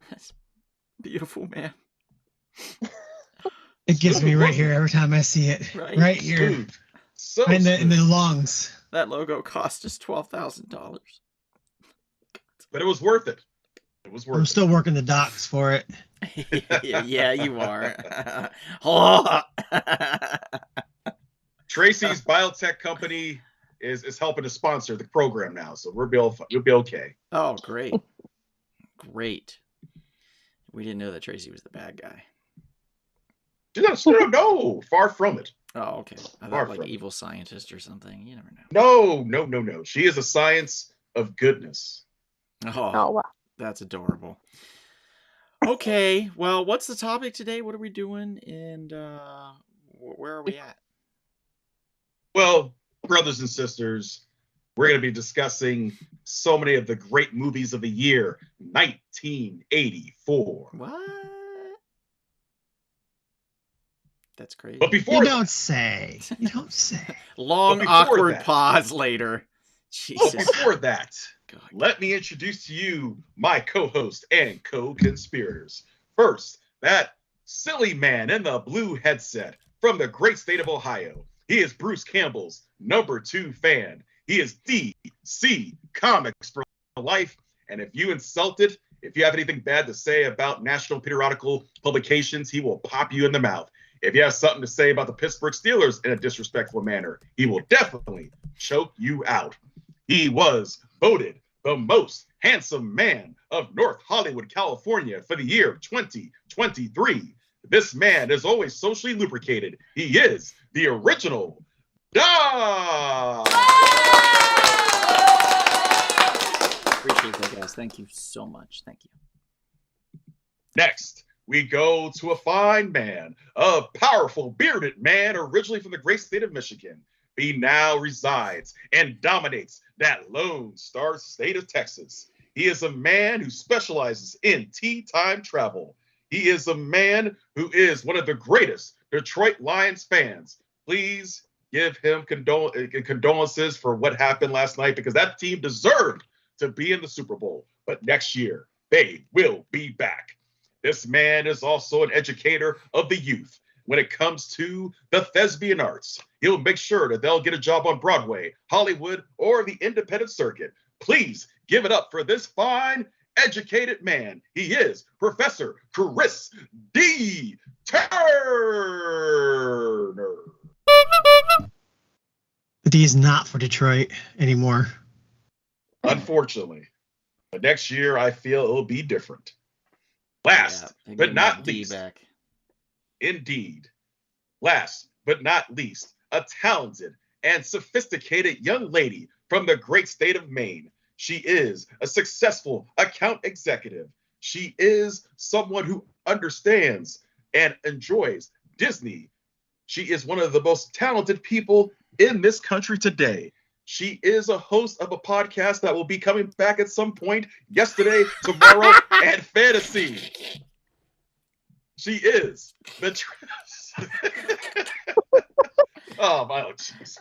that's beautiful, man. It gets me right here every time I see it. Right here. Smooth. So in smooth. the lungs. That logo cost us $12,000. But it was worth it. It was worth it. I'm still working the docks for it. Yeah, you are. Tracy's biotech company is helping to sponsor the program now, so we'll be okay. Oh, great. Great. We didn't know that Tracy was the bad guy. No, far from it. Oh, okay. I Far thought from like evil scientist or something. You never know. No. She is a science of goodness. Oh, wow. That's adorable. Okay, well, what's the topic today? What are we doing? And where are we at? Well, brothers and sisters, we're going to be discussing so many of the great movies of the year 1984. What? That's crazy. But before You don't say. Long, awkward pause later. Jesus. Oh, before that, God. Let me introduce to you my co-host and co-conspirators. First, that silly man in the blue headset from the great state of Ohio. He is Bruce Campbell's #2 fan. He is DC Comics for life. And if you have anything bad to say about National Periodical Publications, he will pop you in the mouth. If you have something to say about the Pittsburgh Steelers in a disrespectful manner, he will definitely choke you out. He was voted the most handsome man of North Hollywood, California for the year 2023. This man is always socially lubricated. He is the original Dog. Appreciate that, guys. Thank you so much. Thank you. Next, we go to a fine man, a powerful bearded man originally from the great state of Michigan. He now resides and dominates that Lone Star state of Texas. He is a man who specializes in tea time travel. He is a man who is one of the greatest Detroit Lions fans. Please give him condolences for what happened last night, because that team deserved to be in the Super Bowl. But next year, they will be back. This man is also an educator of the youth. When it comes to the thespian arts, he'll make sure that they'll get a job on Broadway, Hollywood, or the independent circuit. Please give it up for this fine, educated man. He is Professor Chris D. Turner. The D is not for Detroit anymore. Unfortunately. But next year, I feel it'll be different. Last but not least. Indeed. Last but not least, a talented and sophisticated young lady from the great state of Maine. She is a successful account executive. She is someone who understands and enjoys Disney. She is one of the most talented people in this country today. She is a host of a podcast that will be coming back at some point yesterday, tomorrow, and fantasy. She is the oh my jeez.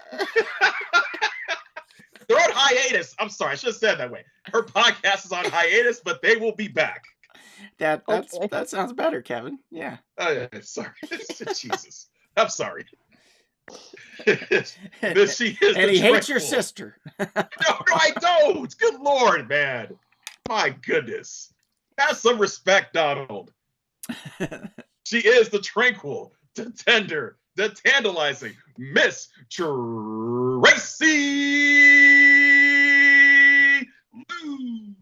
They're on hiatus. I'm sorry, I should have said that way. Her podcast is on hiatus, but they will be back. That sounds better, Kevin. Yeah. Oh, yeah, sorry. Jesus. I'm sorry. She is and he hates your sister. No, I don't. Good Lord, man. My goodness. Have some respect, Donald. She is the tranquil, the tender, the tantalizing Miss Tracy Lou.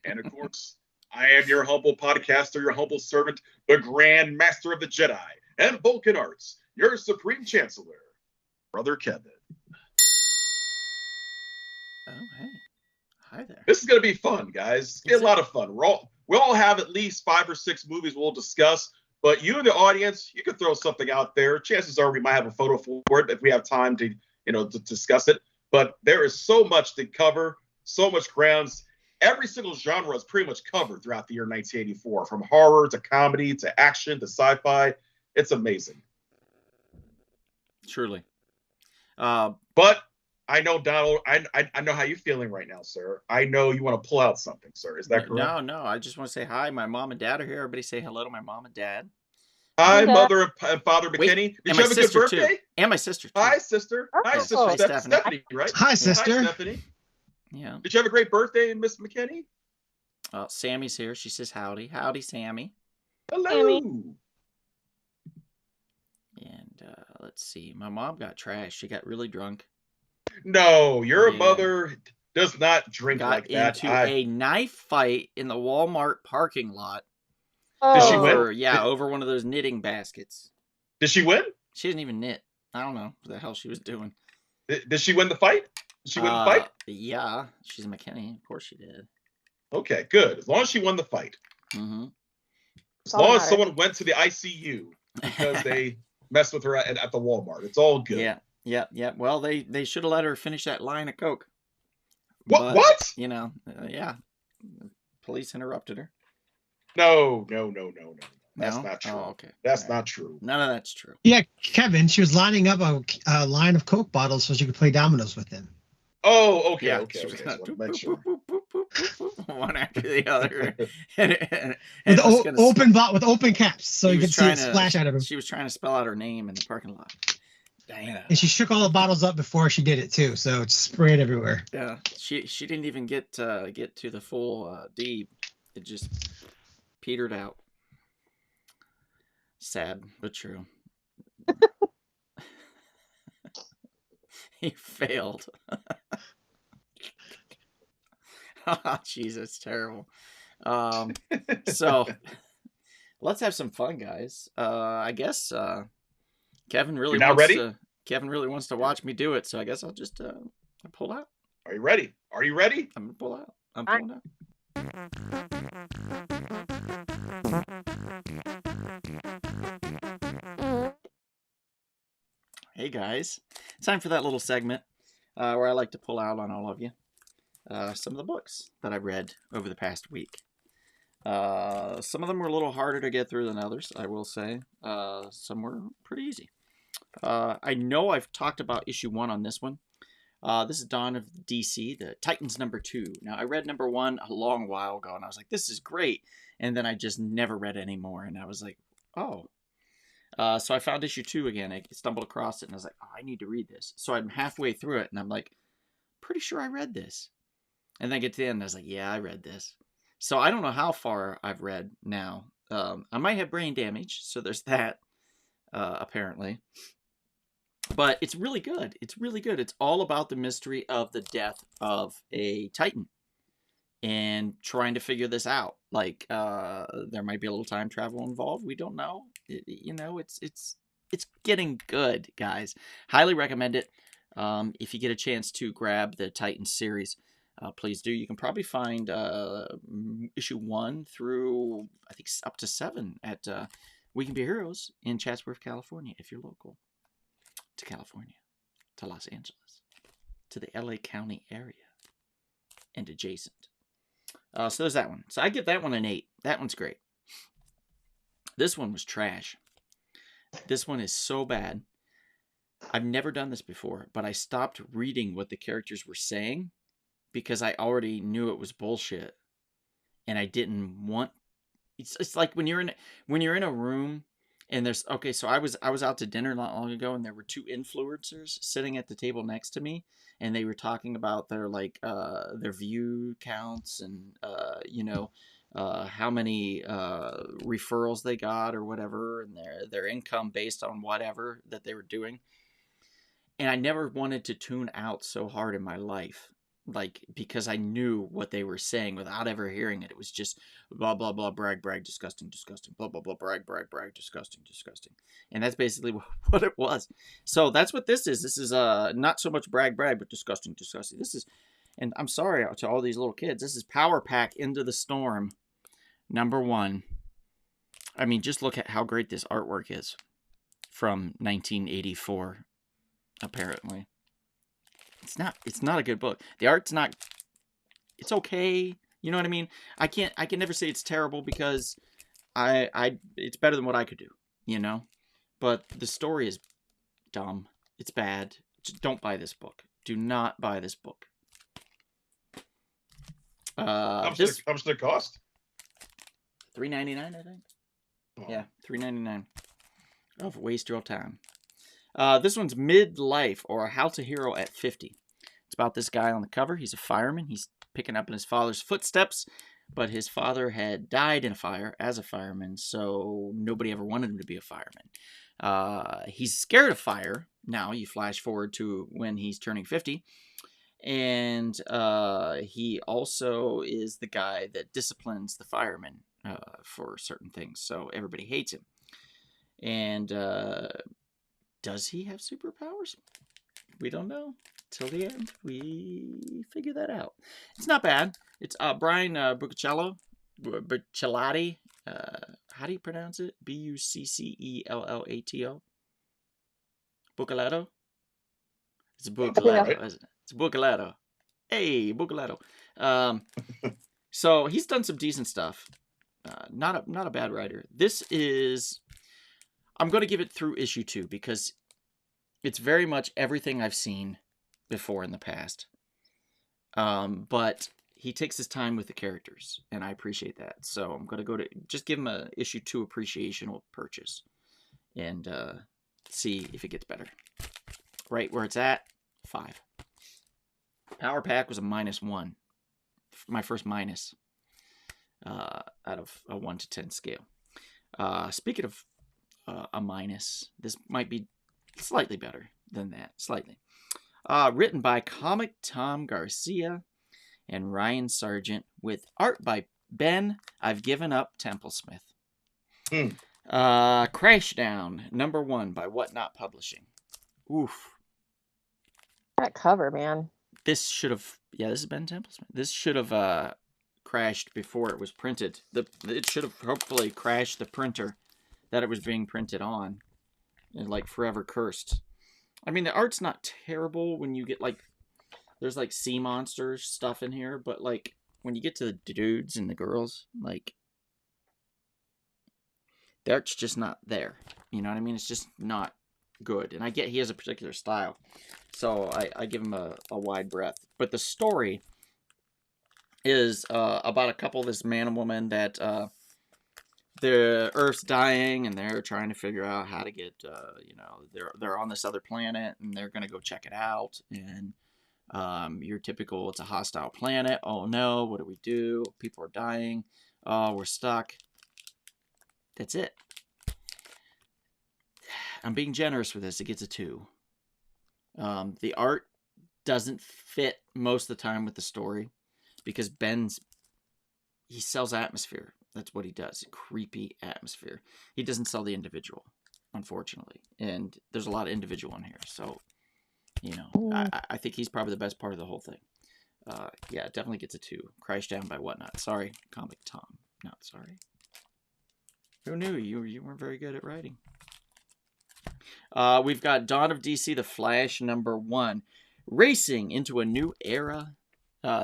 And of course, I am your humble podcaster, your humble servant, the Grand Master of the Jedi and Vulcan Arts, your Supreme Chancellor, Brother Kevin. Oh, hey. Hi there. This is going to be fun, guys. It's going to be a lot of fun. We all have at least 5 or 6 movies we'll discuss, but you in the audience, you can throw something out there. Chances are we might have a photo for it if we have time to discuss it. But there is so much to cover, so much grounds. Every single genre is pretty much covered throughout the year 1984, from horror to comedy to action to sci-fi. It's amazing. Truly. But I know, Donald. I know how you're feeling right now, sir. I know you want to pull out something, sir. Is that correct? No. I just want to say hi. My mom and dad are here. Everybody say hello to my mom and dad. Hi, Mother and Father Wait, McKinney. Did and you my have a good sister birthday? too. And my sister too. Hi, sister. Oh. Hi, sister. Hi, Stephanie. Stephanie, right? Hi, sister. Hi, Stephanie. Yeah. Did you have a great birthday, Miss McKinney? Sammy's here. She says howdy. Howdy, Sammy. Hello. Sammy. And let's see. My mom got trashed. She got really drunk. No, your Yeah. mother does not drink Got like that. into a knife fight in the Walmart parking lot. Did she Oh. win? Yeah, over one of those knitting baskets. Did she win? She didn't even knit. I don't know what the hell she was doing. Did she win the fight? Did she win the fight? Yeah, she's a McKinney. Of course she did. Okay, good. As long as she won the fight. Mm-hmm. As long as someone went to the ICU because they messed with her at the Walmart. It's all good. Yeah. Well, they should have let her finish that line of coke. What? But, What? You know, yeah. Police interrupted her. No. That's No? not true. Oh, okay. That's All right. not true. None of that's true. Yeah, Kevin, she was lining up a line of Coke bottles so she could play dominoes with them. Oh, okay, Yeah, okay. she was Just gonna wanted to make sure. boop, one after the other, and With just gonna with open caps, so He you was could see it trying to- splash out of them. She was trying to spell out her name in the parking lot. Diana. And she shook all the bottles up before she did it too, so it sprayed everywhere. Yeah, she didn't even get to the full D. It just petered out. Sad but true. He failed. Oh, Jesus, terrible. So let's have some fun, guys. I guess Kevin really You're not ready? Kevin really wants to watch me do it, so I guess I'll just pull out. Are you ready? Are you ready? I'm gonna pull out. I'm pulling out. Hey guys, it's time for that little segment where I like to pull out on all of you some of the books that I've read over the past week. Some of them were a little harder to get through than others, I will say. Some were pretty easy. I know I've talked about issue 1 on this one. This is Dawn of DC, the Titans #2. Now, I read #1 a long while ago, and I was like, this is great. And then I just never read anymore, and I was like, oh. So I found issue 2 again. I stumbled across it, and I was like, oh, I need to read this. So I'm halfway through it, and I'm like, pretty sure I read this. And then I get to the end, and I was like, yeah, I read this. So I don't know how far I've read now. I might have brain damage, so there's that, apparently. But it's really good. It's really good. It's all about the mystery of the death of a Titan and trying to figure this out. Like, there might be a little time travel involved. We don't know. It's getting good, guys. Highly recommend it. If you get a chance to grab the Titan series, please do. You can probably find issue 1 through, I think, up to 7 at We Can Be Heroes in Chatsworth, California, if you're local to California, to Los Angeles, to the LA County area, and adjacent. So there's that one. So I give that one an 8. That one's great. This one was trash. This one is so bad. I've never done this before, but I stopped reading what the characters were saying because I already knew it was bullshit, and I didn't want. It's like when you're in a room. And there's so I was out to dinner not long ago, and there were 2 influencers sitting at the table next to me, and they were talking about their their view counts and how many referrals they got or whatever, and their income based on whatever that they were doing. And I never wanted to tune out so hard in my life, because I knew what they were saying without ever hearing it. It was just blah, blah, blah, brag, brag, disgusting, disgusting, blah, blah, blah, brag, brag, brag, disgusting, disgusting. And that's basically what it was. So that's what this is. This is not so much brag, brag, but disgusting, disgusting. This is, and I'm sorry to all these little kids, this is Power Pack Into the Storm, #1. I mean, just look at how great this artwork is from 1984, apparently. It's not a good book. The art's not, it's okay. You know what I mean? I can never say it's terrible because it's better than what I could do, But the story is dumb. It's bad. Just don't buy this book. Do not buy this book. How much This did it cost? $3.99, I think. Oh. Yeah, $3.99. Of waste your time. This one's Midlife, or How to Hero at 50. It's about this guy on the cover. He's a fireman. He's picking up in his father's footsteps, but his father had died in a fire as a fireman, so nobody ever wanted him to be a fireman. He's scared of fire. Now you flash forward to when he's turning 50, and he also is the guy that disciplines the firemen for certain things, so everybody hates him. And does he have superpowers? We don't know. Till the end, we figure that out. It's not bad. It's Brian Buccellato. How do you pronounce it? Buccellato. Buccellato? It's Buccellato, isn't it? It's Buccellato. Hey, Buccellato. So he's done some decent stuff. Not a bad writer. This is... I'm going to give it through issue 2 because it's very much everything I've seen before in the past. But he takes his time with the characters, and I appreciate that. So I'm going to just give him a issue 2 appreciational purchase and see if it gets better. Right where it's at, 5. Power Pack was a -1. My first minus out of a 1 to 10 scale. Speaking of a minus, this might be slightly better than that. Slightly. Written by Comic Tom Garcia and Ryan Sargent, with art by Ben I've Given Up Templesmith. Crashdown, #1 by Whatnot Publishing. Oof. That cover, man. This should have... Yeah, this is Ben Templesmith. This should have crashed before it was printed. It should have hopefully crashed the printer that it was being printed on. And like forever cursed. I mean, the art's not terrible when you get like... There's like sea monsters stuff in here, but like when you get to the dudes and the girls, like... The art's just not there. You know what I mean? It's just not good. And I get he has a particular style. So I give him a wide breadth. But the story is about a couple, this man and woman that the Earth's dying and they're trying to figure out how to get, they're on this other planet and they're going to go check it out. And your typical, it's a hostile planet. Oh no, what do we do? People are dying. Oh, we're stuck. That's it. I'm being generous with this. It gets a 2. The art doesn't fit most of the time with the story because he sells atmosphere. That's what he does. Creepy atmosphere. He doesn't sell the individual, unfortunately. And there's a lot of individual in here. So, I think he's probably the best part of the whole thing. Yeah, it definitely gets a 2. Crashdown by Whatnot. Sorry, Comic Tom. Not sorry. Who knew? You weren't very good at writing. We've got Dawn of DC, The Flash, #1. Racing into a new era.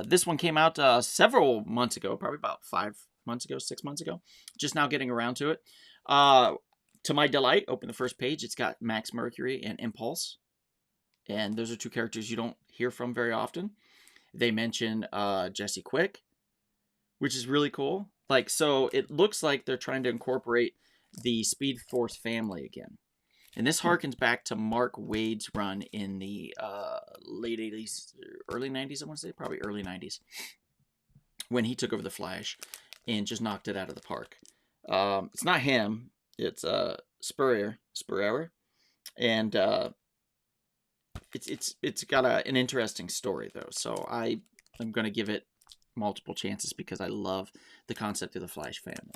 This one came out several months ago, probably about 5 months ago, 6 months ago. Just now getting around to it. To my delight, open the first page. It's got Max Mercury and Impulse. And those are 2 characters you don't hear from very often. They mention Jesse Quick, which is really cool. Like, so it looks like they're trying to incorporate the Speed Force family again. And this harkens back to Mark Waid's run in the late 80s, early 90s, I want to say, probably early 90s, when he took over the Flash and just knocked it out of the park. It's not him, it's Spurrier, and it's got an interesting story though. So I'm going to give it multiple chances because I love the concept of the Flash family.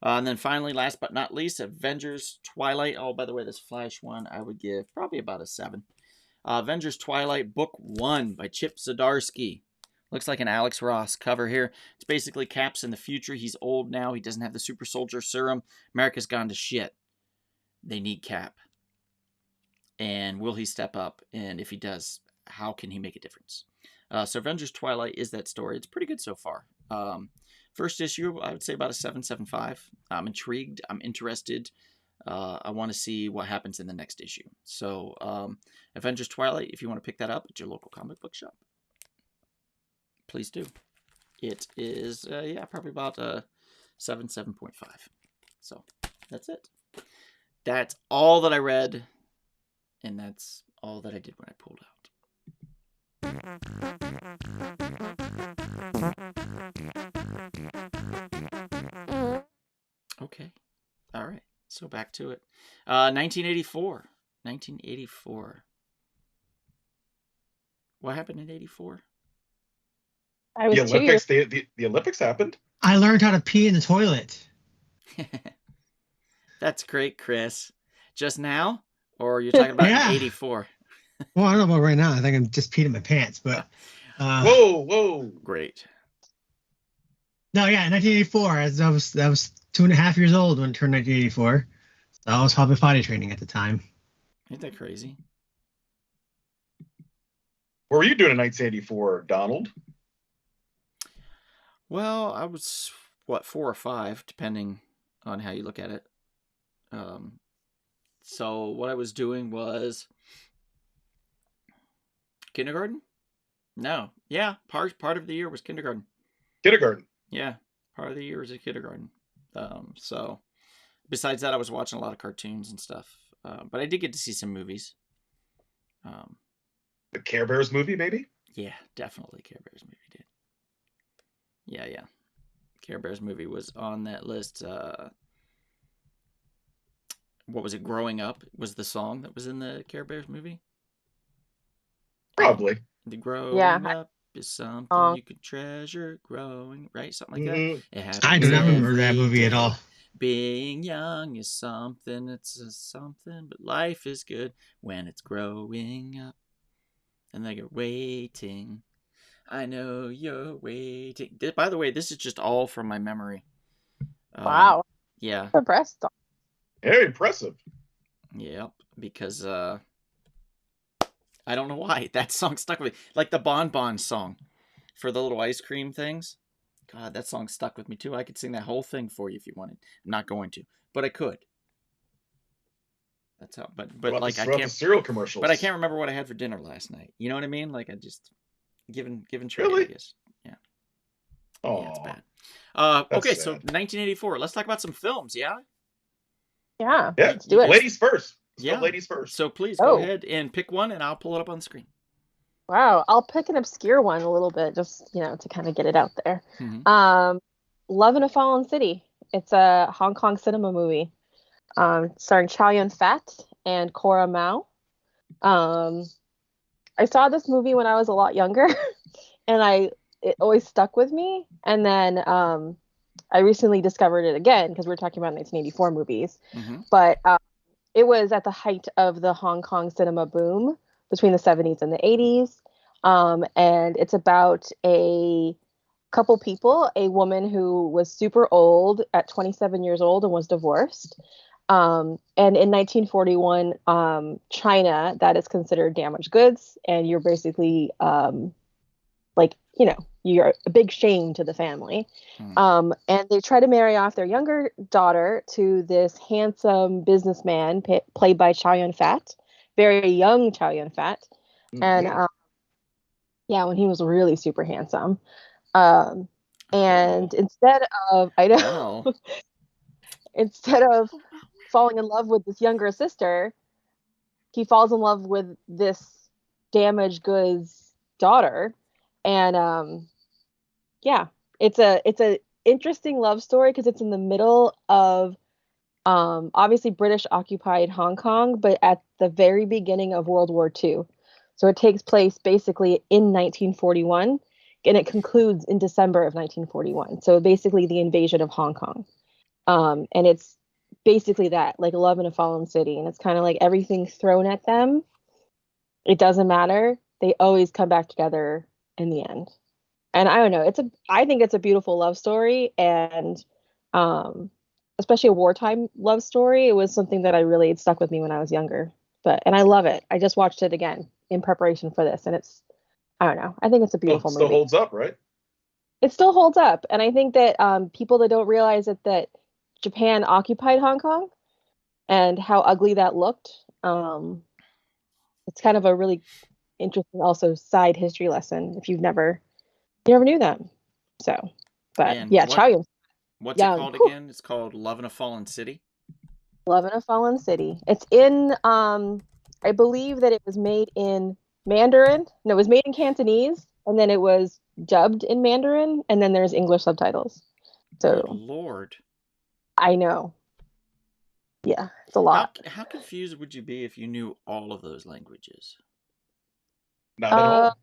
And then finally, last but not least, Avengers Twilight. Oh, by the way, this Flash one I would give probably about a 7. Avengers Twilight, Book 1 by Chip Zdarsky. Looks like an Alex Ross cover here. It's basically Cap's in the future. He's old now. He doesn't have the super soldier serum. America's gone to shit. They need Cap. And will he step up? And if he does, how can he make a difference? So Avengers Twilight is that story. It's pretty good so far. First issue, I would say about a 7.75. I'm intrigued. I'm interested. I want to see what happens in the next issue. So, Avengers Twilight, if you want to pick that up at your local comic book shop, please do. It is, probably about 7.5. So, that's it. That's all that I read, and that's all that I did when I pulled out. Okay. All right. So back to it. 1984. 1984. What happened in 84? I was The 2 Olympics. years. The Olympics happened. I learned how to pee in the toilet. That's great, Chris. Just now? Or you're talking about Yeah. 84? Well, I don't know about right now. I think I'm just peeing in my pants, but Whoa. Great. no, yeah, 1984. I was 2.5 years old when I turned 1984. So I was probably potty training at the time. Ain't that crazy? What were you doing in 1984, Donald? Well, I was, 4 or 5, depending on how you look at it. So what I was doing was kindergarten? No. Yeah, part of the year was kindergarten. Kindergarten. Yeah, part of the year was a kindergarten. So besides that, I was watching a lot of cartoons and stuff. But I did get to see some movies. The Care Bears movie, maybe? Yeah, definitely Care Bears movie did. Yeah. Care Bears movie was on that list. What was it? Growing Up was the song that was in the Care Bears movie. Probably. The growing Yeah. up is something you could treasure. Growing, right? Something like that. Mhm. It happens I do not remember that every movie at day. all. Being young is something. It's a something, but life is good when it's growing up. And then you're waiting. I know you're waiting. By the way, this is just all from my memory. Wow. Yeah. Impressed. Very impressive. Yep. Because I don't know why that song stuck with me. Like the Bon Bon song for the little ice cream things. God, that song stuck with me too. I could sing that whole thing for you if you wanted. I'm not going to, but I could. That's how. But like I the can't. cereal commercials. But I can't remember what I had for dinner last night. You know what I mean? Like I just given trade, Really? I guess. Yeah. Oh, Yeah, it's bad. That's Okay, sad. so 1984. Let's talk about some films. Yeah. Yeah. Yeah, Let's do it. ladies first. Let's Yeah. go ladies first. So please go Oh. ahead and pick one, and I'll pull it up on the screen. Wow. I'll pick an obscure one a little bit, just to kind of get it out there. Mhm. Love in a Fallen City. It's a Hong Kong cinema movie, starring Chow Yun-fat and Cora Mao. I saw this movie when I was a lot younger, and it always stuck with me. And then I recently discovered it again because we were talking about 1984 movies. Mhm. But it was at the height of the Hong Kong cinema boom between the 70s and the 80s. And it's about a couple people, a woman who was super old at 27 years old and was divorced. And in 1941, China, that is considered damaged goods, and you're basically you're a big shame to the family. And they try to marry off their younger daughter to this handsome businessman played by Chow Yun-fat, very young Chow Yun-fat. Mhm. And when he was really super handsome. And instead of, I know, Wow. instead of falling in love with this younger sister, he falls in love with this damaged goods daughter. And it's a interesting love story because it's in the middle of obviously British occupied Hong Kong, but at the very beginning of World War II. So it takes place basically in 1941, and it concludes in December of 1941. So basically the invasion of Hong Kong. And it's basically that, like Love in a Fallen City. And it's kind of like everything thrown at them. It doesn't matter. They always come back together in the end. And I don't know, I think it's a beautiful love story, and especially a wartime love story. It was something that it stuck with me when I was younger. And I love it. I just watched it again in preparation for this, and I don't know. I think it's a beautiful Still movie. holds up, right? It still holds up, and I think that people that don't realize that Japan occupied Hong Kong, and how ugly that looked. It's kind of a really interesting also side history lesson if you never knew that. So, but And yeah, Chow Yun what's it Young, called again? It's called Love in a Fallen City. Love in a Fallen City. It's in I believe that it was made in Mandarin. No, it was made in Cantonese and then it was dubbed in Mandarin and then there's English subtitles. Good So Lord. I know. Yeah, it's a lot. How confused would you be if you knew all of those languages? Not at Uh, all.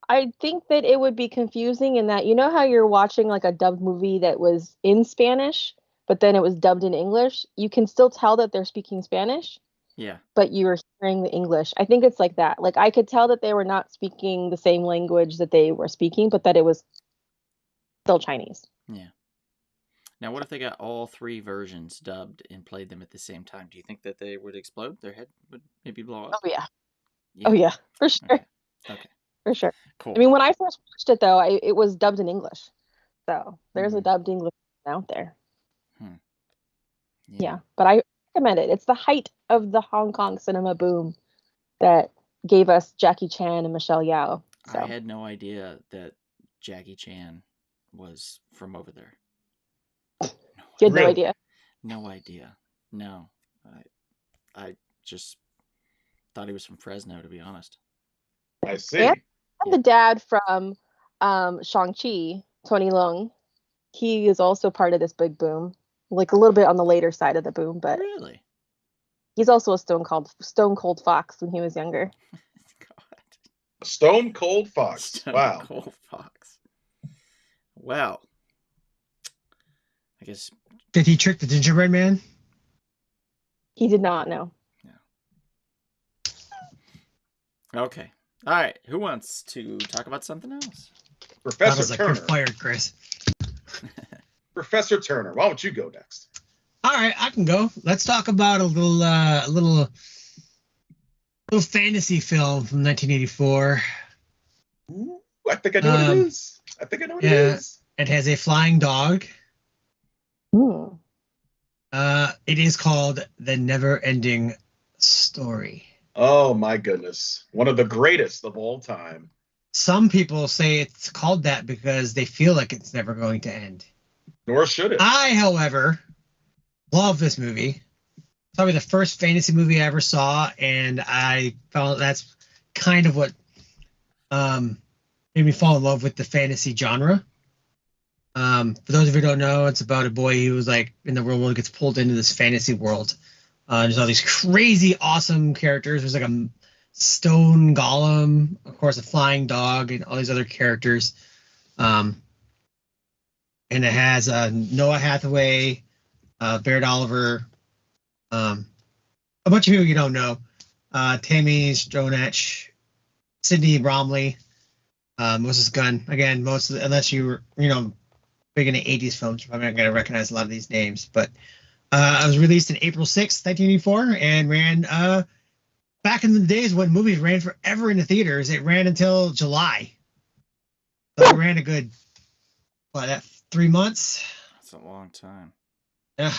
I think that it would be confusing in that you know how you're watching like a dubbed movie that was in Spanish, but then it was dubbed in English. You can still tell that they're speaking Spanish, Yeah. but you were hearing the English. I think it's like that. Like I could tell that they were not speaking the same language that they were speaking, but that it was still Chinese. Yeah. Now, what if they got all three versions dubbed and played them at the same time? Do you think that they would explode? Their head would maybe blow up? Oh yeah. Yeah. Oh yeah, for sure. Okay. Okay. For sure. Cool. I mean, when I first watched it though, it was dubbed in English. So there's a Mhm. dubbed English out there. Yeah. Yeah, but I recommend it. It's the height of the Hong Kong cinema boom that gave us Jackie Chan and Michelle Yeoh. So I had no idea that Jackie Chan was from over there. you had no Really? idea. No idea. No. I just thought he was from Fresno, to be honest. I see. Yeah. And the dad from Shang-Chi, Tony Leung, he is also part of this big boom. Like a little bit on the later side of the boom, but Really? he's also a stone cold fox when he was younger. God. Stone Cold Fox. Stone Wow. Cold Fox. Well, I guess. Did he trick the gingerbread man? He did not know. Okay. All right. Who wants to talk about something else? I Professor was like, Turner. you're fired, Chris. Professor Turner, why don't you go next? All right, I can go. Let's talk about a little fantasy film from 1984. Ooh, I think I know what it is. I think I know what it yeah. is. It has a flying dog. Hmm. It is called The Never-Ending Story. Oh my goodness. One of the greatest of all time. Some people say it's called that because they feel like it's never going to end. Nor should it. I, however, love this movie. Probably the first fantasy movie I ever saw, and I found that's kind of what made me fall in love with the fantasy genre. For those of you who don't know, it's about a boy who was like in the real world gets pulled into this fantasy world. There's all these crazy, awesome characters. There's like a stone golem, of course, a flying dog, and all these other characters. And it has Noah Hathaway, Baird Oliver, a bunch of people you don't know, Tammy Stronach, Sidney Bromley, Moses Gunn. Again, unless you were big into 80s films, you're probably not going to recognize a lot of these names. But it was released in April 6th, 1984, and ran back in the days when movies ran forever in the theaters. It ran until July. So it ran a good 3 months. That's a long time. Yeah.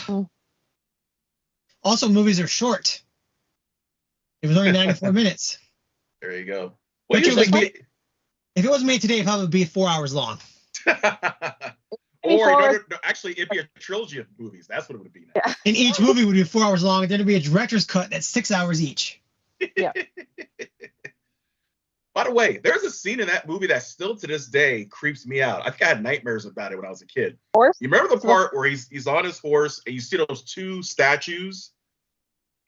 Also, movies are short. It was only 94 minutes. There you go. Well, Which usually if it was made today, it'd probably be 4 hours long. or actually, it'd be a trilogy of movies. That's what it would be now. Yeah. And each movie would be 4 hours long. Then it'd be a director's cut that's 6 hours each. Yeah. By the way, there's a scene in that movie that still to this day creeps me out. I think I had nightmares about it when I was a kid. Horse? You remember the part where he's on his horse and you see those two statues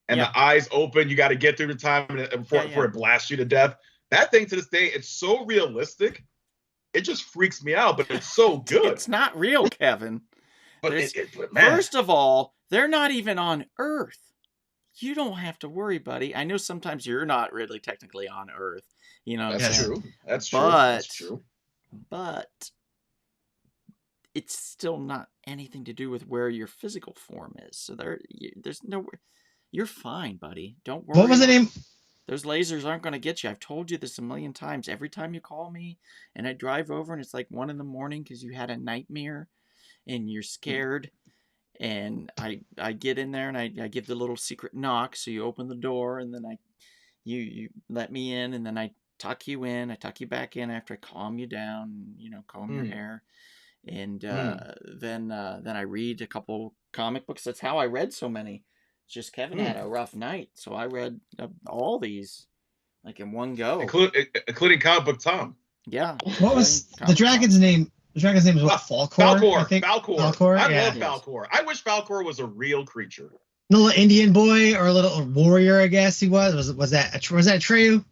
and Yeah. the eyes open, you got to get through the time before it blasts you to death. That thing to this day, it's so realistic. It just freaks me out, but it's so good. It's not real, Kevin. but man, First of all, they're not even on Earth. You don't have to worry, buddy. I know sometimes you're not really technically on Earth. that's Yeah. true. That's true. But- That's true. But it's still not anything to do with where your physical form is. So there's nowhere. You're fine, buddy. Don't worry. What was the name? Those lasers aren't going to get you. I've told you this a million times. Every time you call me and I drive over and it's like 1 a.m. because you had a nightmare and you're scared And I get in there and I give the little secret knock. So you open the door and then you let me in, and then I tuck you in. I tuck you back in after I calm you down, comb your hair. And then I read a couple comic books. That's how I read so many. It's just Kevin had a rough night, so I read all these like in one go, including Comic Book Tom. Yeah. What was the dragon's name? The dragon's name is what? Falcor. Falcor. I think. Falcor. I yeah. love Falcor. I wish Falcor was a real creature. A little Indian boy or a little warrior, I guess he was. Was that Atreyu?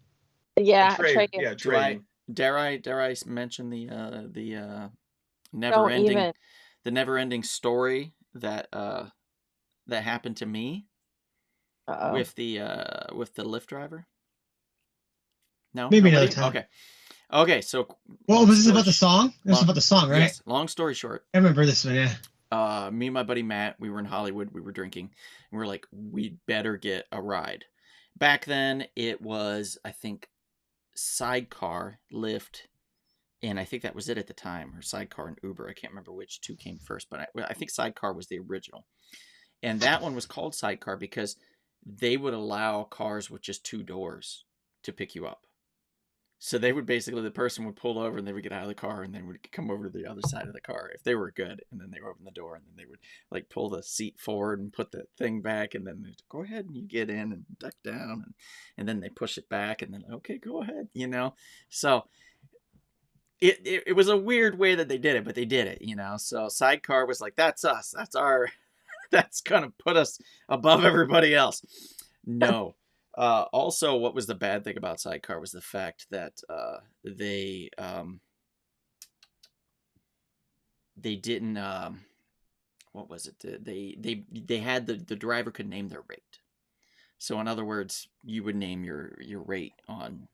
Yeah, Atreyu. Atreyu. Yeah, Atreyu. Dare I mention the never-ending story that happened to me with the Lyft driver? No, maybe nobody? another time. Okay. So, well, was this about the song? This was about the song, right? Yes. Long story short, I remember this one. Yeah. Me and my buddy Matt, we were in Hollywood. We were drinking, and we were like, "We'd better get a ride." Back then, it was, I think, Sidecar, Lyft, and I think that was it at the time, or Sidecar and Uber. I can't remember which two came first, but I think Sidecar was the original. And that one was called Sidecar because they would allow cars with just two doors to pick you up. So they would basically, the person would pull over and they would get out of the car and they would come over to the other side of the car if they were good. And then they would open the door and then they would like pull the seat forward and put the thing back. And then they'd go ahead and you get in and duck down. And then they push it back and then, okay, go ahead, So it was a weird way that they did it, but they did it, So Sidecar was like, that's us. That's going to put us above everybody else. No. Also, what was the bad thing about Sidecar was the fact that they didn't what was it? They had the driver could name their rate. So in other words, you would name your rate on,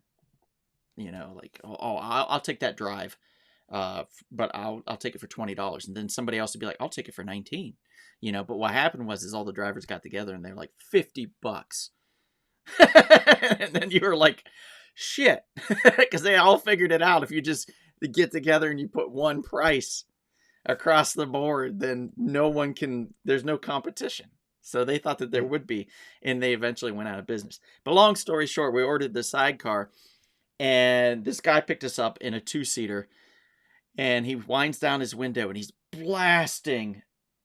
like, I'll take that drive, but I'll take it for $20, and then somebody else would be like, I'll take it for $19. But what happened was all the drivers got together and they were like $50. And then you were like, shit, because they all figured it out. If you just get together and you put one price across the board, then there's no competition. So they thought that there would be, and they eventually went out of business. But long story short, we ordered the Sidecar, and this guy picked us up in a 2-seater, and he winds down his window and he's blasting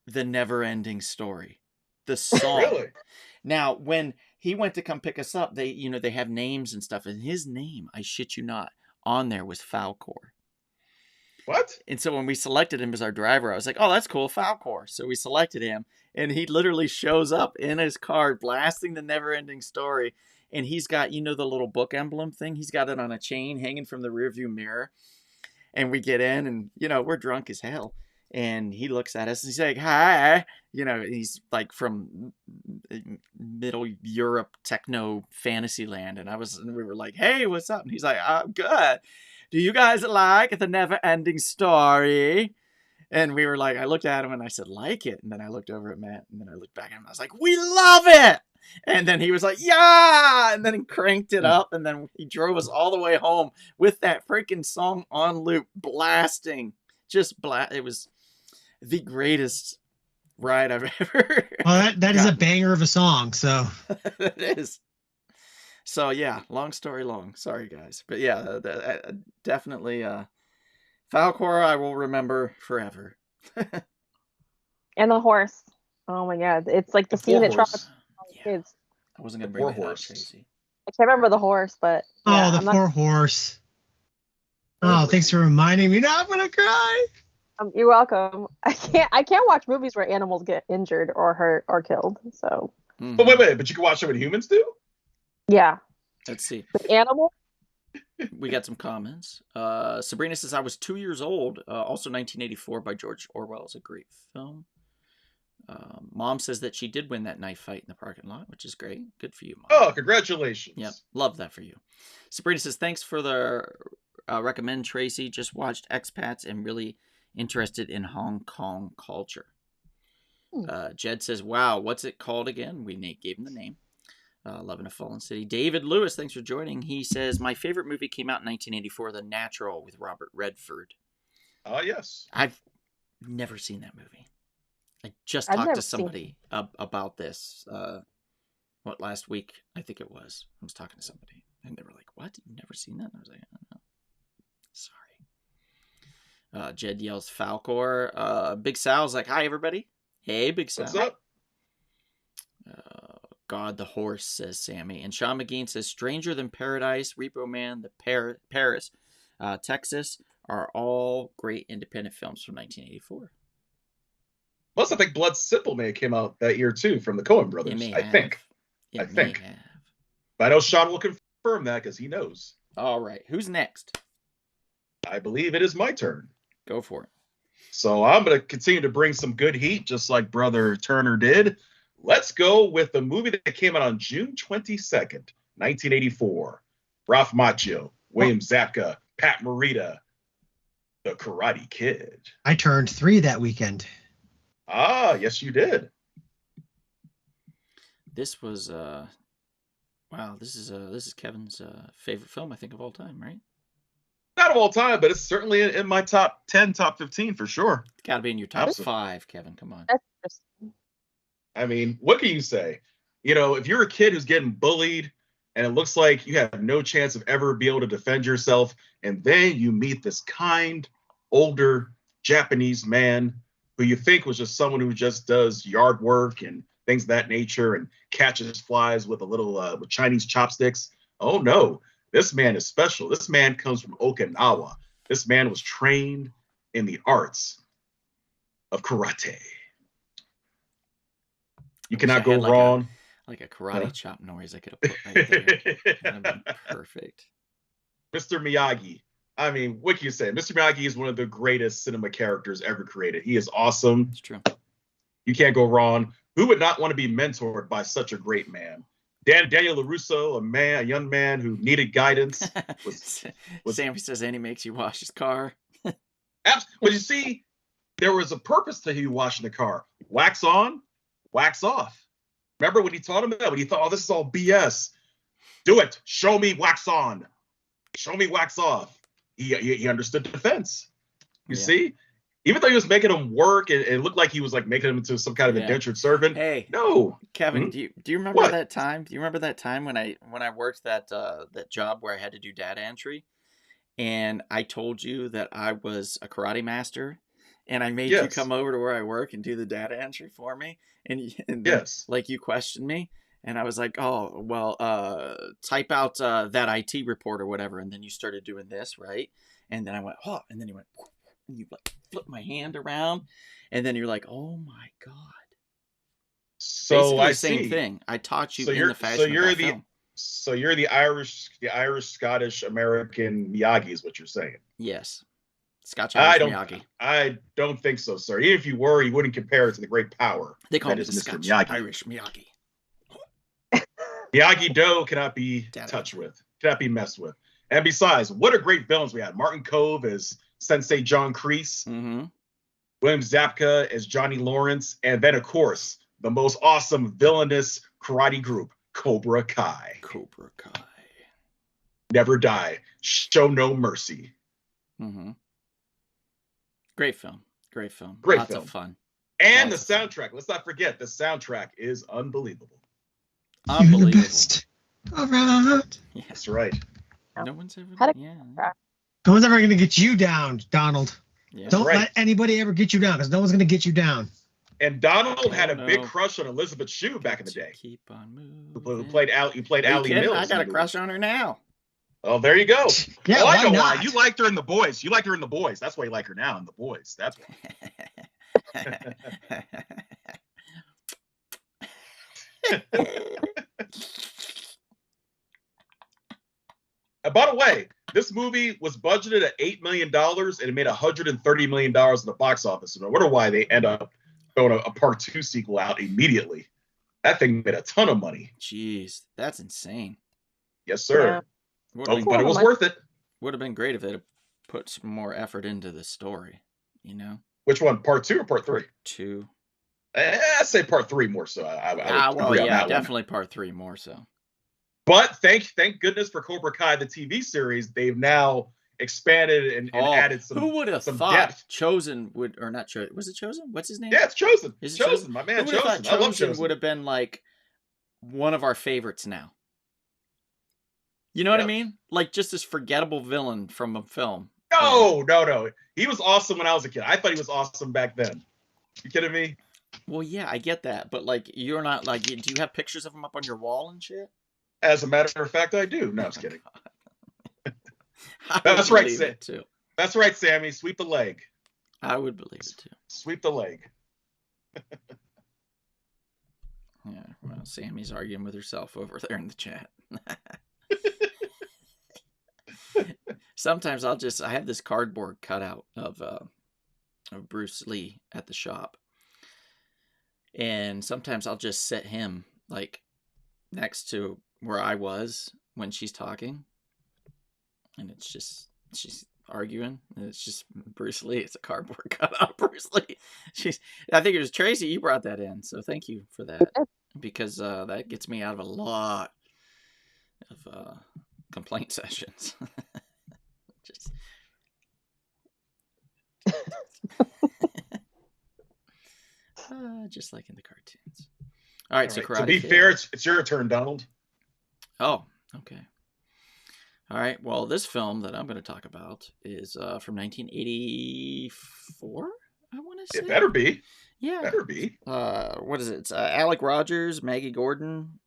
the Never-Ending Story, the song. Really? Now, when he went to come pick us up, they have names and stuff, and his name, I shit you not, on there was Falcor. What? And so when we selected him as our driver, I was like, oh, that's cool, Falcor. So we selected him, and he literally shows up in his car blasting the Never-Ending Story, and he's got, the little book emblem thing? He's got it on a chain hanging from the rearview mirror. And we get in, and, we're drunk as hell. And he looks at us and he's like, hi. He's like from Middle Europe techno fantasy land. And we were like, hey, what's up? And he's like, I'm good. Do you guys like the Never-Ending Story? And we were like, I looked at him and I said, like it. And then I looked over at Matt and then I looked back at him and I was like, we love it. And then he was like, yeah. And then he cranked it up. And then he drove us all the way home with that freaking song on loop, blasting. It was the greatest ride I've ever. Well, that is a banger of a song. So it is. So yeah, long story long. Sorry guys, but yeah, definitely Falcor I will remember forever. And the horse. Oh my god, it's like the scene that traumatized kids. I wasn't gonna bring that up, Tracy. I can't remember the horse, but the poor horse. Oh, thanks for reminding me. Now I'm gonna cry. You're welcome. I can't watch movies where animals get injured or hurt or killed. So. Mm-hmm. But wait, but you can watch it when humans do? Yeah. Let's see. With animals? We got some comments. Sabrina says, I was 2 years old. Also 1984 by George Orwell is a great film. Mom says that she did win that knife fight in the parking lot, which is great. Good for you, Mom. Oh, congratulations. Yep. Love that for you. Sabrina says, thanks for the recommend, Tracy. Just watched Expats and really interested in Hong Kong culture. Jed says, wow, what's it called again? We gave him the name. Love in a Fallen City. David Lewis, thanks for joining. He says, my favorite movie came out in 1984, The Natural with Robert Redford. Yes. I've never seen that movie. I just I've talked never to seen somebody about this. Last week? I think it was. I was talking to somebody, and they were like, "What? You've never seen that?" And I was like, "I don't know. Sorry." Jed yells Falcor. Big Sal's like, "Hi, everybody." Hey, Big Sal. What's up? God the horse, says Sammy. And Sean McGean says, Stranger Than Paradise, Repo Man, The Paris, Texas are all great independent films from 1984. Plus, I think Blood Simple may have came out that year too from the Coen brothers. I think. It may have. But I know Sean will confirm that because he knows. All right. Who's next? I believe it is my turn. Go for it. So I'm going to continue to bring some good heat, just like Brother Turner did. Let's go with the movie that came out on June 22nd, 1984. Ralph Macchio, William Zabka, Pat Morita, The Karate Kid. I turned 3 that weekend. Ah, yes, you did. This was wow. This is Kevin's favorite film, I think, of all time, right? Not of all time, but it's certainly in my top 10, top 15 for sure. It's got to be in your top Absolutely. 5, Kevin. Come on. That's interesting. I mean, what can you say? You know, if you're a kid who's getting bullied and it looks like you have no chance of ever be able to defend yourself, and then you meet this kind, older Japanese man who you think was just someone who just does yard work and things of that nature and catches flies with a little with Chinese chopsticks. Oh no, this man is special. This man comes from Okinawa. This man was trained in the arts of karate. You cannot go wrong. Like a karate chop noise I could have put right there. That'd be perfect. Mr. Miyagi. I mean, what can you say? Mr. Miyagi is one of the greatest cinema characters ever created. He is awesome. It's true. You can't go wrong. Who would not want to be mentored by such a great man? Daniel LaRusso, a young man who needed guidance. Sammy says, and he makes you wash his car. But you see, there was a purpose to you washing the car. Wax on, wax off. Remember when he taught him that? When he thought, oh, this is all BS. Do it. Show me wax on. Show me wax off. He understood defense. You see? Even though he was making him work, it looked like he was like making him into some kind of indentured servant. Hey, no, Kevin, do you remember that time? Do you remember that time when I worked that job where I had to do data entry, and I told you that I was a karate master, and I made you come over to where I work and do the data entry for me, and then, like you questioned me, and I was like, oh well, type out that IT report or whatever, and then you started doing this, right? And then I went, oh, and then you went. And you like flip my hand around, and then you're like, "Oh my god!" So basically I the same see. thing. I taught you in the fashion. So you're the Irish, Scottish, American Miyagi is what you're saying. Yes, Scotch Irish Miyagi. I don't think so, sir. Even if you were, you wouldn't compare it to the great power. They call it Mr. Scotch Miyagi. Irish Miyagi. Miyagi-Do cannot be touched with, cannot be messed with. And besides, what a great villains we had. Martin Kove as Sensei John Kreese, William Zabka as Johnny Lawrence, and then, of course, the most awesome villainous karate group, Cobra Kai. Cobra Kai. Never die. Show no mercy. Great film. Great film. Great Lots film. of fun. And the soundtrack. Let's not forget, the soundtrack is unbelievable. You're the best around. Yeah. That's right. No one's ever. No one's ever going to get you down, Donald. Yeah. Don't let anybody ever get you down, because no one's going to get you down. And Donald had a big crush on Elizabeth Shue back in the day. Keep on moving. Who played Allie Mills. I got a crush on her now. Oh, there you go. Yeah, I know not? why. You liked her in The Boys. You liked her in The Boys. That's why you like her now in The Boys. That's why. By the way, this movie was budgeted at $8 million and it made $130 million in the box office. And I wonder why they end up throwing a part 2 sequel out immediately. That thing made a ton of money. Jeez, that's insane. Yes, sir. Yeah. But it was worth it. Would have been great if they'd have put some more effort into the story, you know? Which one, part 2 or part 3? Part 2. I'd say part 3 more so. I would agree on that definitely one. part 3 more so. But thank goodness for Cobra Kai, the TV series. They've now expanded and Oh, added who would have some thought depth. Chosen would, or not Chosen? Was it Chosen? What's his name? Yeah, it's Chosen. Is it Chosen, my man. Who would have thought Chosen. I love Chosen Chosen. would have been like one of our favorites now? You know what I Yep. mean? Like just this forgettable villain from a film. No. He was awesome when I was a kid. I thought he was awesome back then. You kidding me? Well, yeah, I get that, but like, you're not like. Do you have pictures of him up on your wall and shit? As a matter of fact, I do. No, I was kidding. I That's would right, believe Sid. it too. That's right, Sammy. Sweep the leg. I would believe it too. Sweep the leg. Yeah. Well, Sammy's arguing with herself over there in the chat. Sometimes I have this cardboard cutout of Bruce Lee at the shop, and sometimes I'll just set him like next to where I was when she's talking, and she's arguing, and it's just Bruce Lee. It's a cardboard cutout of Bruce Lee. I think it was Tracy. You brought that in, so thank you for that, because that gets me out of a lot of complaint sessions. Just like in the cartoons. All right, so Karate to be Kid. fair, it's your turn, Donald. Oh, okay. All right. Well, this film that I'm going to talk about is from 1984. I want to say It better be. Yeah. Better be. What is it? It's Alec Rogers, Maggie Gordon.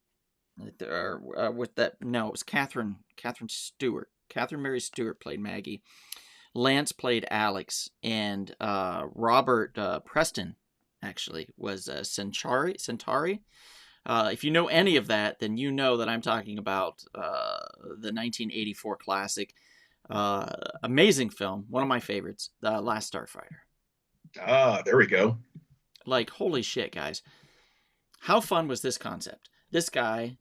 With that, no, it was Catherine Stewart. Catherine Mary Stewart played Maggie. Lance played Alex, and Robert Preston actually was Centauri. If you know any of that, then you know that I'm talking about the 1984 classic, amazing film, one of my favorites, The Last Starfighter. Ah, there we go. Like, holy shit, guys. How fun was this concept? This kid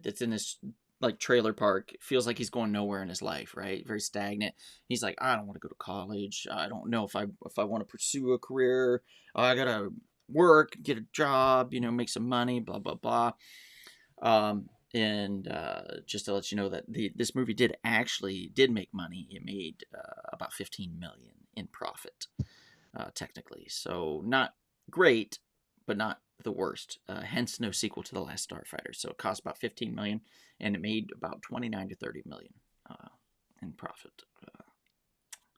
that's in this like trailer park feels like he's going nowhere in his life, right? Very stagnant. He's like, I don't want to go to college. I don't know if I want to pursue a career. I gotta work, get a job, make some money, blah blah blah. And just to let you know that this movie did make money. It made about 15 million in profit, technically. So not great, but not the worst. Hence no sequel to The Last Starfighter. So it cost about 15 million, and it made about 29 to 30 million in profit.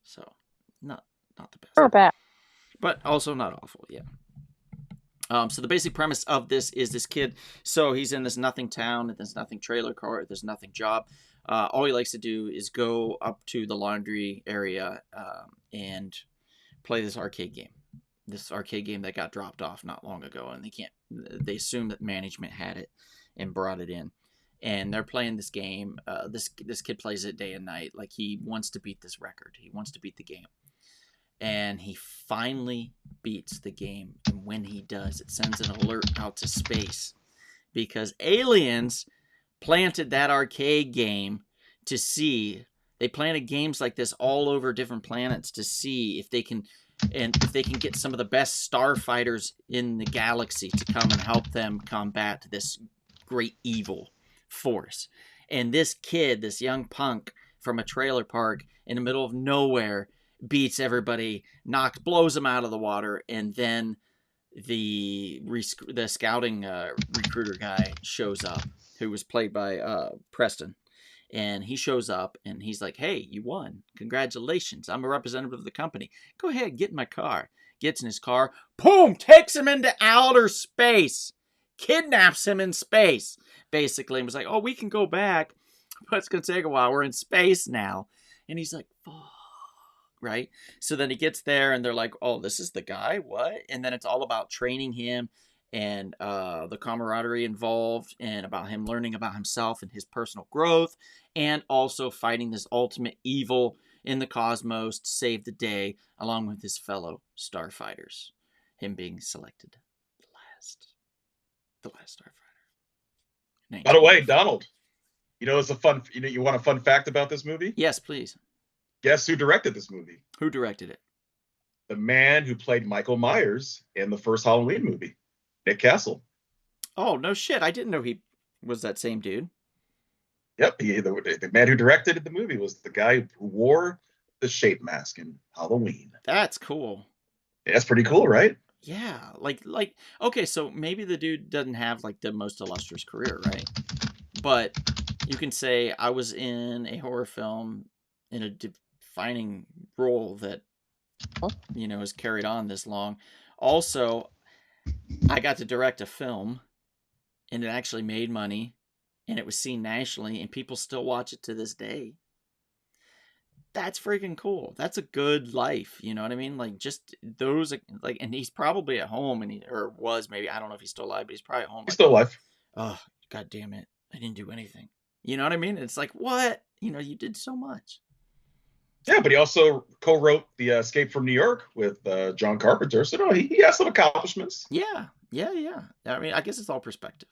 So not the best. Or bad. But also not awful, yeah. So the basic premise of this is this kid. So he's in this nothing town, this nothing trailer park, this nothing job. All he likes to do is go up to the laundry area and play this arcade game. This arcade game that got dropped off not long ago, and they assume that management had it and brought it in, and they're playing this game. This kid plays it day and night. Like, he wants to beat this record. He wants to beat the game. And he finally beats the game. And when he does, it sends an alert out to space, because aliens planted that arcade game to see. They planted games like this all over different planets to see if they can get some of the best starfighters in the galaxy to come and help them combat this great evil force. And this kid, this young punk from a trailer park in the middle of nowhere, beats everybody, blows them out of the water, and then the scouting recruiter guy shows up, who was played by Preston. And he shows up, and he's like, hey, you won. Congratulations. I'm a representative of the company. Go ahead, get in my car. Gets in his car. Boom! Takes him into outer space. Kidnaps him in space, basically. And was like, oh, we can go back, but it's going to take a while. We're in space now. And he's like, fuck. Right? So then he gets there, and they're like, oh, this is the guy? What? And then it's all about training him, and the camaraderie involved, and about him learning about himself and his personal growth, and also fighting this ultimate evil in the cosmos to save the day, along with his fellow starfighters. Him being selected the last starfighter. By the way, Donald, it's a fun. You want a fun fact about this movie? Yes, please. Guess who directed this movie? Who directed it? The man who played Michael Myers in the first Halloween movie, Nick Castle. Oh, no shit. I didn't know he was that same dude. Yep, the man who directed the movie was the guy who wore the shape mask in Halloween. That's cool. Yeah, that's pretty cool, right? Yeah, like okay, so maybe the dude doesn't have like the most illustrious career, right? But you can say I was in a horror film in a defining role that is carried on this long. Also, I got to direct a film and it actually made money and it was seen nationally and people still watch it to this day. That's freaking cool. That's a good life. You know what I mean? Like just those like, and he's probably at home or was maybe, I don't know if he's still alive, but he's probably at home. He's Like, still alive. oh, God damn it. I didn't do anything. You know what I mean? It's like, what? You did so much. Yeah, but he also co-wrote The Escape from New York with John Carpenter. So no, he has some accomplishments. Yeah. I mean, I guess it's all perspective.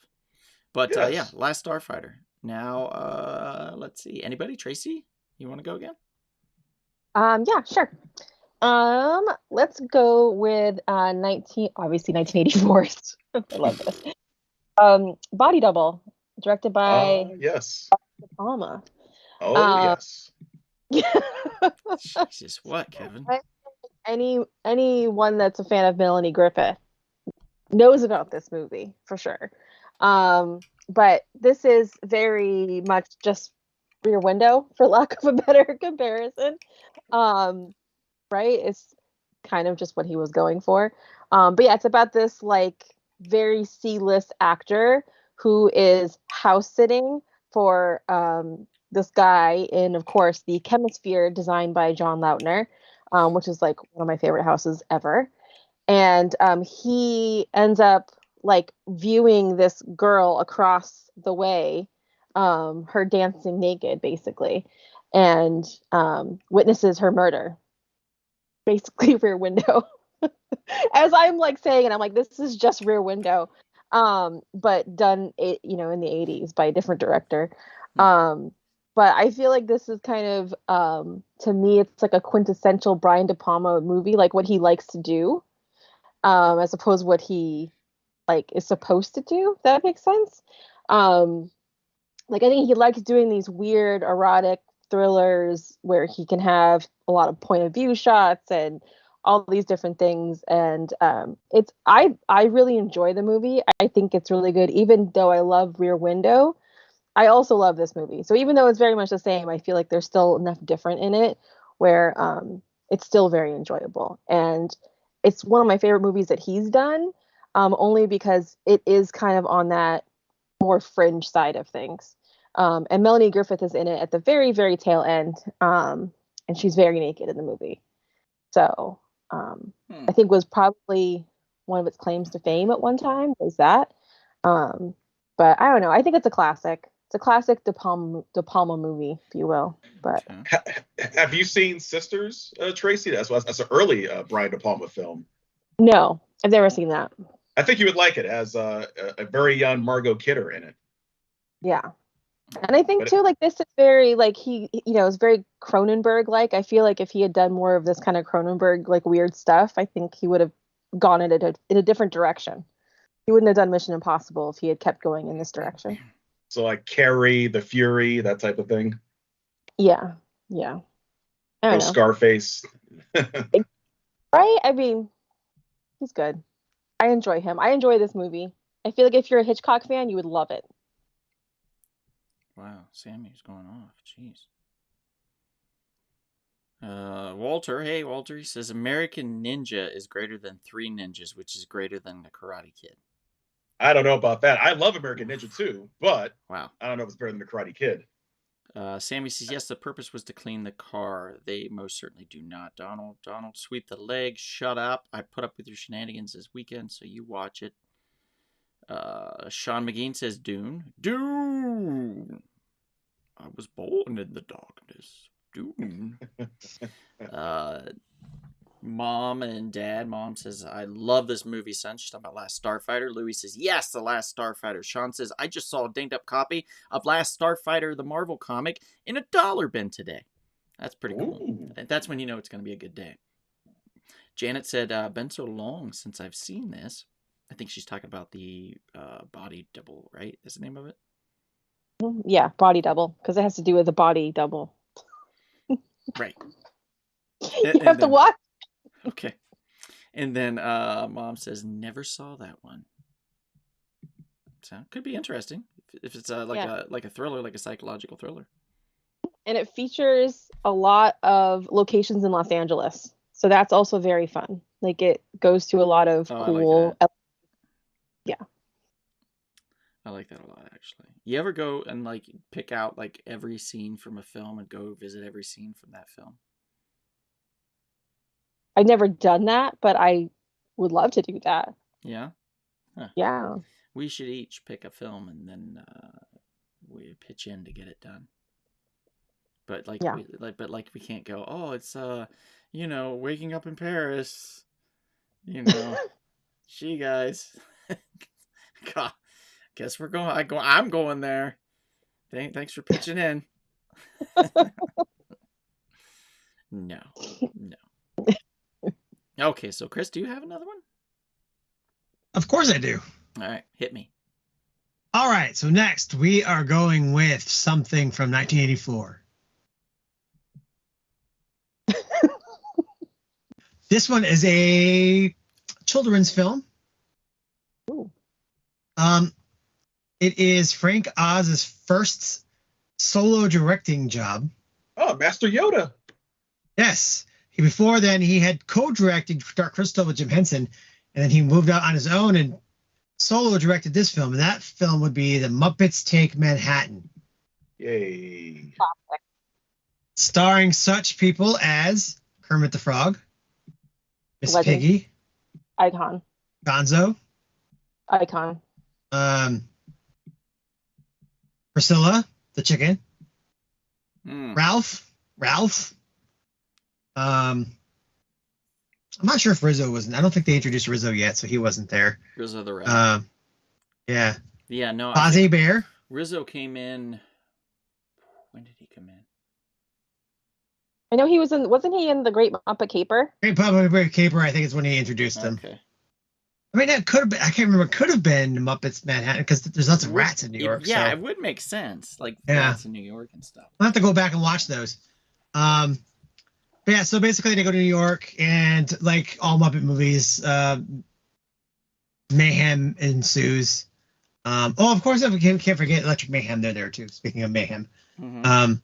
But Yes. yeah, Last Starfighter. Now, let's see. Anybody? Tracy, you want to go again? Yeah, sure. Let's go with 1984. I love this. Body Double, directed by Yes. De Palma. Oh yes. Jesus, what, Kevin? Anyone that's a fan of Melanie Griffith knows about this movie for sure. But this is very much just Rear Window, for lack of a better comparison. Right? It's kind of just what he was going for. But yeah, it's about this like very C-list actor who is house sitting for this guy in, of course, the Chemisphere designed by John Lautner, which is like one of my favorite houses ever. And he ends up like viewing this girl across the way, her dancing naked, basically, and witnesses her murder. Basically, Rear Window. As I'm like saying, and I'm like, this is just Rear Window, but done in the 80s by a different director. But I feel like this is kind of to me, it's like a quintessential Brian De Palma movie, like what he likes to do, as opposed to what he like is supposed to do. If that makes sense. Like I think he likes doing these weird erotic thrillers where he can have a lot of point of view shots and all these different things. And it's I really enjoy the movie. I think it's really good, even though I love Rear Window. I also love this movie. So even though it's very much the same, I feel like there's still enough different in it where it's still very enjoyable. And it's one of my favorite movies that he's done, only because it is kind of on that more fringe side of things. And Melanie Griffith is in it at the very, very tail end, and she's very naked in the movie. So I think was probably one of its claims to fame at one time was that. But I don't know. I think it's a classic. It's a classic De Palma movie, if you will. But have you seen Sisters, Tracy? That's an early Brian De Palma film. No, I've never seen that. I think you would like it. It has a very young Margot Kidder in it. Yeah. And I think too, like this is very like it's very Cronenberg like. I feel like if he had done more of this kind of Cronenberg like weird stuff, I think he would have gone in a different direction. He wouldn't have done Mission Impossible if he had kept going in this direction. So like Carrie, The Fury, that type of thing. Yeah. I don't know. Scarface. Right? I mean, he's good. I enjoy him. I enjoy this movie. I feel like if you're a Hitchcock fan, you would love it. Wow, Sammy's going off. Jeez. Walter, hey Walter, he says American Ninja is greater than Three Ninjas, which is greater than The Karate Kid. I don't know about that. I love American Ninja too, but wow, I don't know if it's better than The Karate Kid. Sammy says yes. The purpose was to clean the car. They most certainly do not. Donald, sweep the leg. Shut up. I put up with your shenanigans this weekend, so you watch it. Sean McGean says Dune. Dune. I was born in the darkness. Dune. Mom and Dad. Mom says, I love this movie, son. She's talking about Last Starfighter. Louis says, yes, The Last Starfighter. Sean says, I just saw a dinged up copy of Last Starfighter, the Marvel comic, in a dollar bin today. That's pretty cool. Ooh. That's when you know it's going to be a good day. Janet said, been so long since I've seen this. I think she's talking about the Body Double, right? Is the name of it? Yeah, body double, because it has to do with the body double. Right. You And have to then- watch. Okay. And then Mom says, never saw that one. So could be interesting if it's like a thriller, like a psychological thriller. And it features a lot of locations in Los Angeles. So that's also very fun. Like it goes to a lot of Oh, I like cool. Yeah. I like that a lot, actually. You ever go and like pick out like every scene from a film and go visit every scene from that film? I've never done that, but I would love to do that. Yeah. Yeah. We should each pick a film and then we pitch in to get it done. But like, Yeah. we can't go. Oh, it's waking up in Paris. She guys. God, guess we're going. I'm going there. Thanks for pitching in. No. Okay, so Chris, do you have another one? Of course I do. All right, hit me. All right, so next we are going with something from 1984. This one is a children's film. Ooh. It is Frank Oz's first solo directing job. Oh, Master Yoda. Yes. Before then, he had co-directed Dark Crystal with Jim Henson, and then he moved out on his own and solo directed this film. And that film would be The Muppets Take Manhattan. Yay. Starring such people as Kermit the Frog, Miss Legend. Piggy, Icon. Gonzo, Icon. Priscilla, the chicken, Hmm. Ralph. I'm not sure if Rizzo wasn't. I don't think they introduced Rizzo yet, so he wasn't there. Rizzo the Rat. Yeah. Yeah, no. Fozzie Bear. Rizzo came in. When did he come in? I know he was in. Wasn't he in the Great Muppet Caper? Great Puppet Bear Caper, I think is when he introduced him. Okay. I mean, that could have been, I can't remember, could have been Muppets Manhattan because there's lots of rats in New York. Yeah, so. it would make sense. Like Yeah. rats in New York and stuff. I'll have to go back and watch those. But yeah, so basically they go to New York and like all Muppet movies, mayhem ensues. Of course, we can't forget Electric Mayhem. They're there too. Speaking of mayhem. Mhm.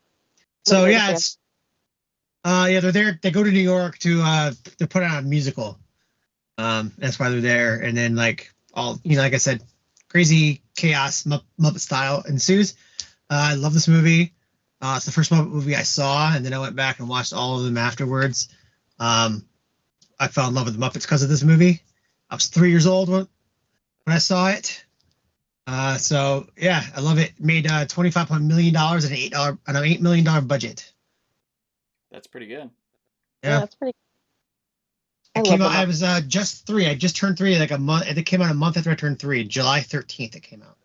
So What yeah, is it? it's they're there. They go to New York to put on a musical. That's why they're there. And then like all like I said, crazy chaos Muppet style ensues. I love this movie. It's the first Muppet movie I saw, and then I went back and watched all of them afterwards. I fell in love with the Muppets because of this movie. I was 3 years old when I saw it. So yeah, I love it. Made $25 million on an $8 million budget. That's pretty good. Yeah. That's pretty. It came out. I was just 3. I just turned 3 like a month. It came out a month after I turned 3. July 13th it came out.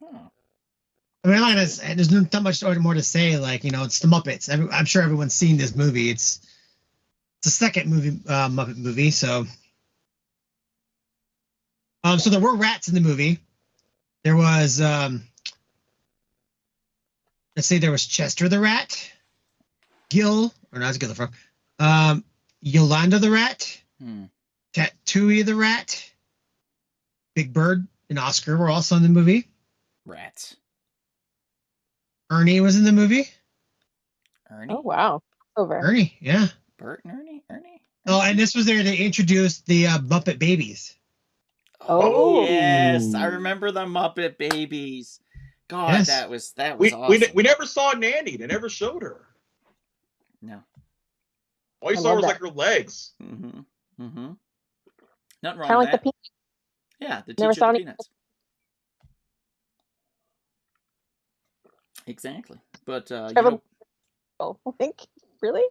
Oh. I mean, I'm not gonna, there's not much more to say. Like it's the Muppets. I'm sure everyone's seen this movie. It's the second movie, Muppet movie. So, so there were rats in the movie. There was, let's say there was Chester the rat, Gil the Frog, Yolanda the rat, Tatooey the rat, Big Bird and Oscar were also in the movie. Rats. Ernie was in the movie. Ernie. Oh wow. Over. Ernie, yeah. Bert and Ernie. Oh, and this was there to introduce the Muppet Babies. Oh Oh. yes, I remember the Muppet Babies. God, Yes. that was We awesome. we never saw Nanny. They never showed her. No. All you I saw love was that. like her legs. Mm-hmm. Mm-hmm. Nothing wrong Kind of with like that. the Yeah, the Never teacher saw of the any- peanuts. Exactly. But Trevor- people. Like really?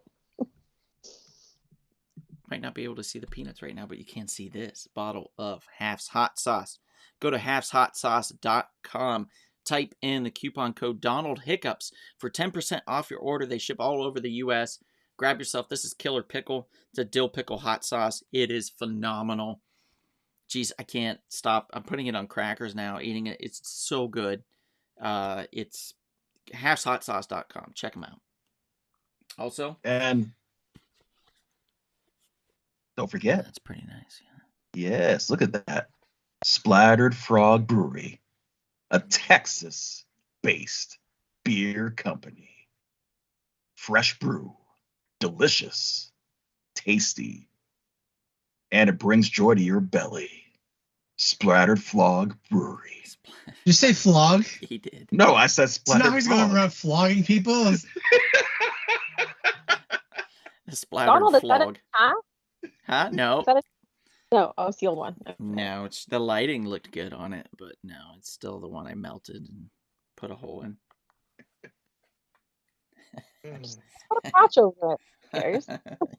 might not be able to see the peanuts right now, but you can see this bottle of Half's Hot Sauce. Go to halfshotsauce.com. Type in the coupon code Donald Hiccups for 10% off your order. They ship all over the U.S. Grab yourself. This is Killer Pickle. It's a dill pickle hot sauce. It is phenomenal. geez, I can't stop. I'm putting it on crackers now, eating it. It's so good. It's halfshotsauce.com. Check them out. Also, And don't forget, that's pretty nice. yes, look at that. Splattered Frog Brewery, a Texas-based beer company. Fresh brew, delicious, tasty, and it brings joy to your belly. Splattered Frog Brewery. Did you say flog? He did. No, I said So splattered now he's going frog. around flogging people. The splattered Donald, is that a flog. huh? Huh? No. Is that a no? Oh, it's the old one. Okay. No, it's the lighting looked good on it, but no, it's still the one I melted and put a hole in. Put a patch over it. Who cares?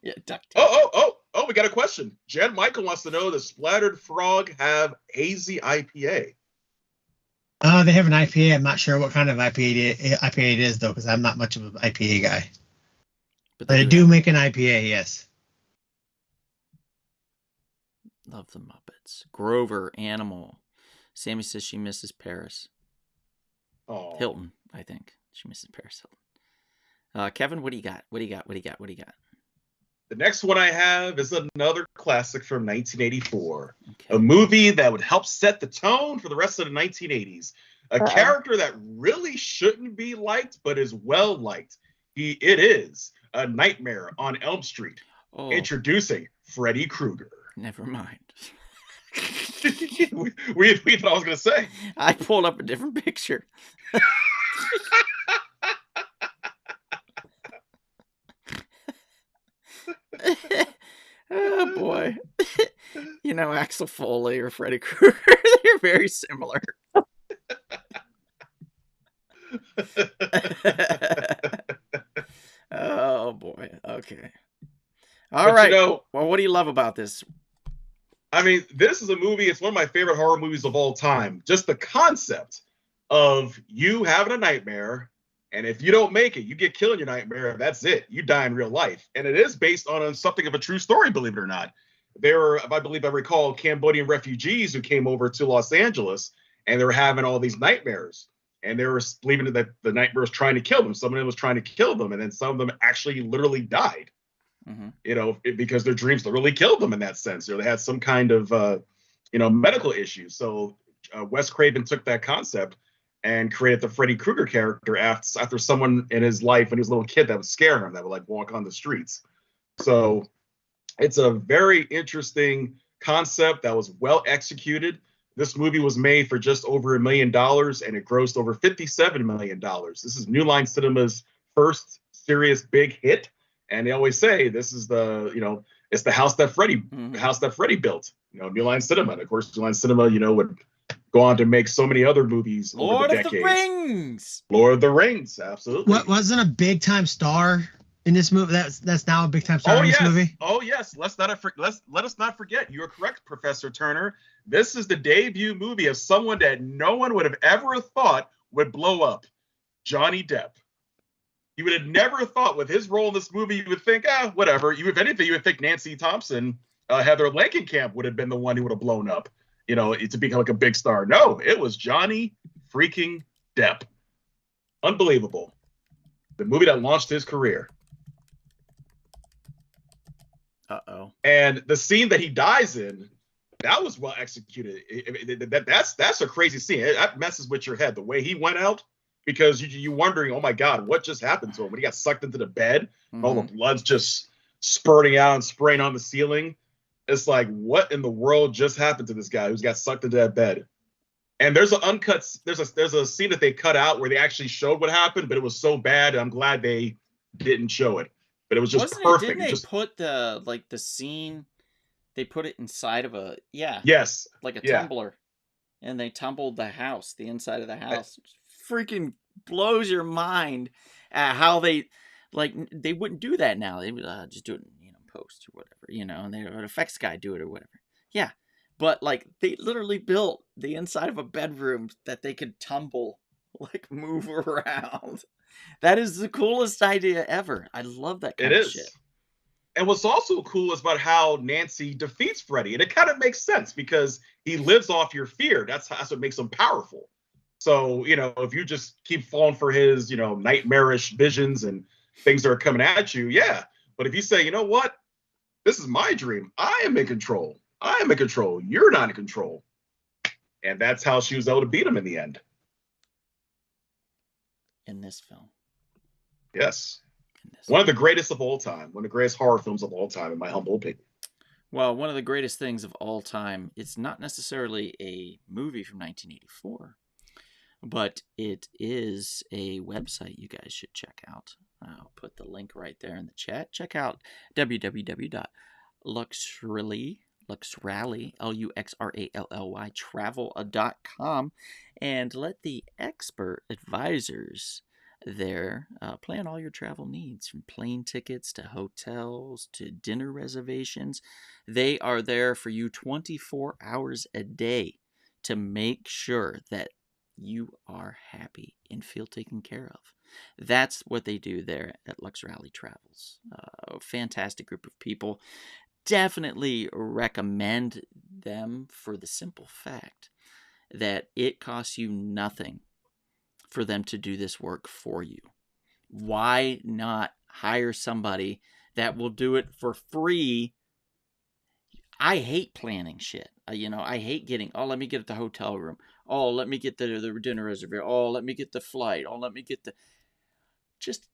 Yeah, duct tape. Oh, we got a question. Jen Michael wants to know, does Splattered Frog have hazy IPA? They have an IPA. I'm not sure what kind of IPA it is, though, because I'm not much of an IPA guy. But they do make an IPA, yes. Love the Muppets. Grover, Animal. Sammy says she misses Paris. Oh, Hilton, I think. She misses Paris Hilton. Kevin, what do you got? What do you got? The next one I have is another classic from 1984. Okay. A movie that would help set the tone for the rest of the 1980s. A Uh-oh. character that really shouldn't be liked, but is well liked. It is A Nightmare on Elm Street. Oh, Introducing Freddy Krueger. never mind. we thought I was going to say. I pulled up a different picture. Oh boy. You know, Axel Foley or Freddy Krueger, they're very similar. Oh boy. Okay. All But right. you know, Well, what do you love about this? I mean, this is a movie, it's one of my favorite horror movies of all time. Just the concept of you having a nightmare, and if you don't make it, you get killed in your nightmare. That's it. You die in real life. And it is based on something of a true story, believe it or not. There were, if I believe I recall, Cambodian refugees who came over to Los Angeles, and they were having all these nightmares. And they were believing that the nightmare was trying to kill them. Some of them was trying to kill them, and then some of them actually literally died. Mm-hmm. You know, because their dreams literally killed them in that sense, or they had some kind of, medical issue. So Wes Craven took that concept and created the Freddy Krueger character after someone in his life when he was a little kid that would scare him, that would like walk on the streets. So it's a very interesting concept that was well executed. This movie was made for just over $1 million, and it grossed over $57 million. This is New Line Cinema's first serious big hit. And they always say this is it's the house that Freddy built, New Line Cinema. And of course, New Line Cinema, would go on to make so many other movies over Lord the of decades. the Rings. Lord of the Rings, absolutely. What wasn't a big time star in this movie? That's now a big time star in this movie. Oh yes. Let us not forget. You are correct, Professor Turner. This is the debut movie of someone that no one would have ever thought would blow up, Johnny Depp. You would have never thought with his role in this movie, you would think, whatever. If anything, you would think Nancy Thompson, Heather Langenkamp would have been the one who would have blown up, to become like a big star. No, it was Johnny freaking Depp. Unbelievable. The movie that launched his career. Uh-oh. And the scene that he dies in, that was well executed. That's a crazy scene. That messes with your head. The way he went out, because you're wondering, oh my God, what just happened to him when he got sucked into the bed? Mm-hmm. All the blood's just spurting out and spraying on the ceiling. It's like, what in the world just happened to this guy who's got sucked into that bed? And there's a scene that they cut out where they actually showed what happened, but it was so bad. I'm glad they didn't show it. But it was just perfect. Didn't they put the scene? They put it inside of yes, like a tumbler, and they tumbled the house, the inside of the house. Freaking blows your mind at how they wouldn't do that now. They would just do it in post or whatever, and they would effects guy do it or whatever. Yeah, but they literally built the inside of a bedroom that they could tumble, move around. That is the coolest idea ever. I love that kind of shit. And what's also cool is about how Nancy defeats Freddy, and it kind of makes sense because he lives off your fear. That's what makes him powerful. So, if you just keep falling for his, nightmarish visions and things that are coming at you, yeah. But if you say, you know what, this is my dream. I am in control. I am in control. You're not in control. And that's how she was able to beat him in the end. In this film. Yes. One of the greatest of all time. One of the greatest horror films of all time, in my humble opinion. Well, one of the greatest things of all time, it's not necessarily a movie from 1984, but it is a website you guys should check out. I'll put the link right there in the chat. Check out www.luxrally, Luxrally, travel.com, and let the expert advisors there plan all your travel needs, from plane tickets to hotels to dinner reservations. They are there for you 24 hours a day to make sure that you are happy and feel taken care of. That's what they do there at Lux Rally Travels. A fantastic group of people. Definitely recommend them for the simple fact that it costs you nothing for them to do this work for you. Why not hire somebody that will do it for free? I hate planning shit. I hate getting, let me get the hotel room. Oh, let me get the dinner reservation. Oh, let me get the flight. Oh, let me get just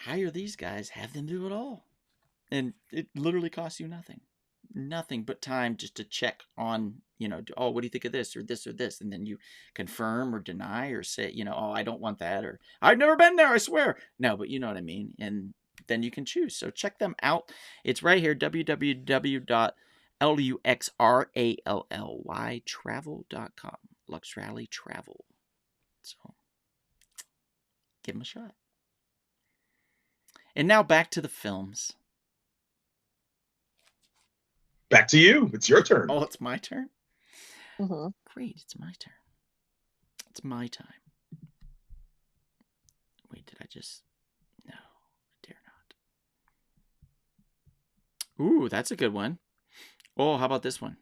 hire these guys, have them do it all. And it literally costs you nothing. Nothing but time just to check on, what do you think of this or this or this? And then you confirm or deny or say, I don't want that, or I've never been there, I swear. No, but you know what I mean. And then you can choose. So check them out. It's right here, www.luxrallytravel.com. Lux Rally Travel. So give them a shot. And now back to the films. Back to you. It's your turn. Oh, it's my turn? Mm-hmm. Great, it's my turn. It's my time. Wait, did I just... No, I dare not. Ooh, that's a good one. Oh, how about this one?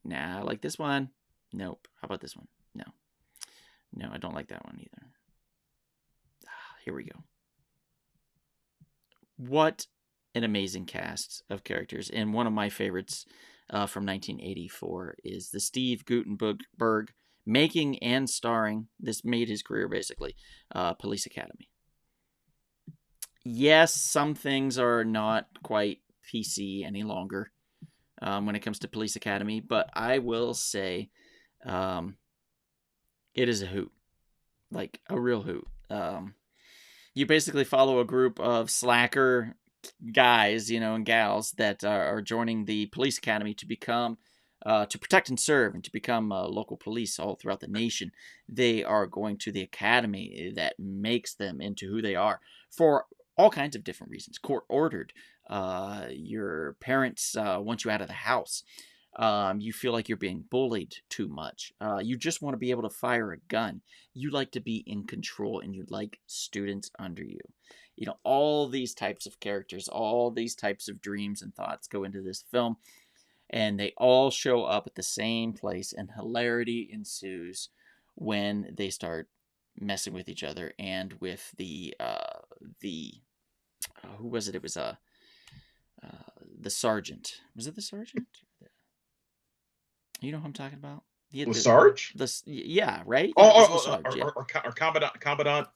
Nah, I like this one. Nope. How about this one? No. No, I don't like that one either. Here we go. What an amazing cast of characters. And one of my favorites from 1984 is the Steve Guttenberg making and starring, this made his career basically, Police Academy. Yes, some things are not quite PC any longer when it comes to Police Academy, but I will say it is a hoot. Like a real hoot. You basically follow a group of slacker guys, and gals that are joining the police academy to become, to protect and serve, and to become local police all throughout the nation. They are going to the academy that makes them into who they are for all kinds of different reasons. Court ordered. Your parents want you out of the house. You feel like you're being bullied too much. You just want to be able to fire a gun. You like to be in control, and you like students under you. All these types of characters, all these types of dreams and thoughts go into this film, and they all show up at the same place, and hilarity ensues when they start messing with each other and with the who was it? It was the sergeant. Was it the sergeant? You know who I'm talking about? Was Sarge? Yeah, right? Yeah, Sarge, or Commandant.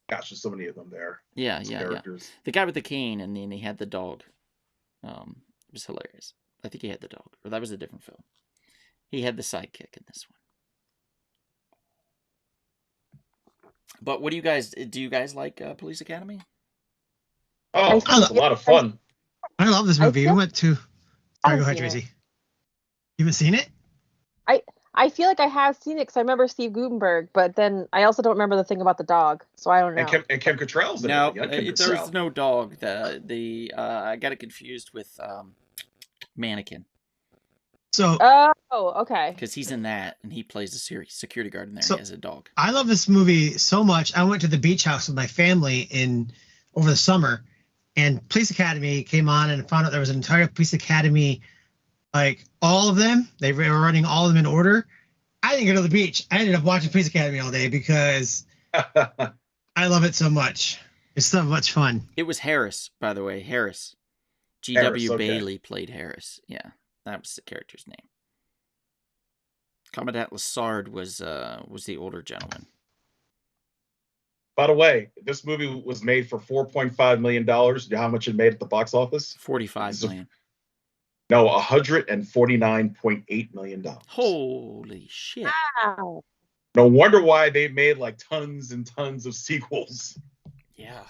Gosh, there's so many of them there. Yeah. The guy with the cane, and then he had the dog. It was hilarious. I think he had the dog, or that was a different film. He had the sidekick in this one. But what do you guys like Police Academy? Oh, it's a lot of fun. I love this movie. We went to... Sorry, go ahead, Tracy. You haven't seen it? I feel like I have seen it because I remember Steve Guttenberg, but then I also don't remember the thing about the dog, so I don't know. And Kim Cattrall's in no, it. There's no dog. I got it confused with Mannequin. So. Oh, okay. Because he's in that, and he plays a security guard in there. So, and he has a dog. I love this movie so much. I went to the beach house with my family over the summer, and Police Academy came on and found out there was an entire Police Academy, like all of them. They were running all of them in order. I didn't go to the beach. I ended up watching Police Academy all day because I love it so much. It's so much fun. It was Harris, by the way. Harris. G.W. okay. Bailey played Harris. Yeah, that was the character's name. Commandant Lassard was the older gentleman. By the way, this movie was made for $4.5 million. You know how much it made at the box office? 45 million. No, $149.8 million. Holy shit. Wow. No wonder why they made like tons and tons of sequels. Yeah.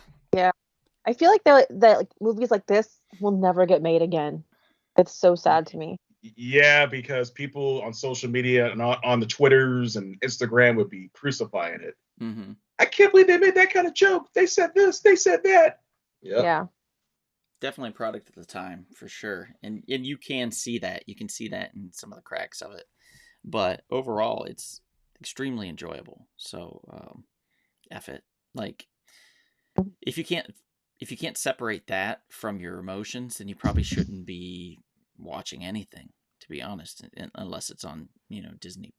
I feel like that like movies like this will never get made again. It's so sad to me. Yeah, because people on social media and on the Twitters and Instagram would be crucifying it. Mm-hmm. I can't believe they made that kind of joke. They said this, they said that. Yep. Yeah. Definitely a product of the time, for sure. And you can see that. You can see that in some of the cracks of it. But overall, it's extremely enjoyable. So, F it. Like, if you can't separate that from your emotions, then you probably shouldn't be watching anything, to be honest, unless it's on, Disney,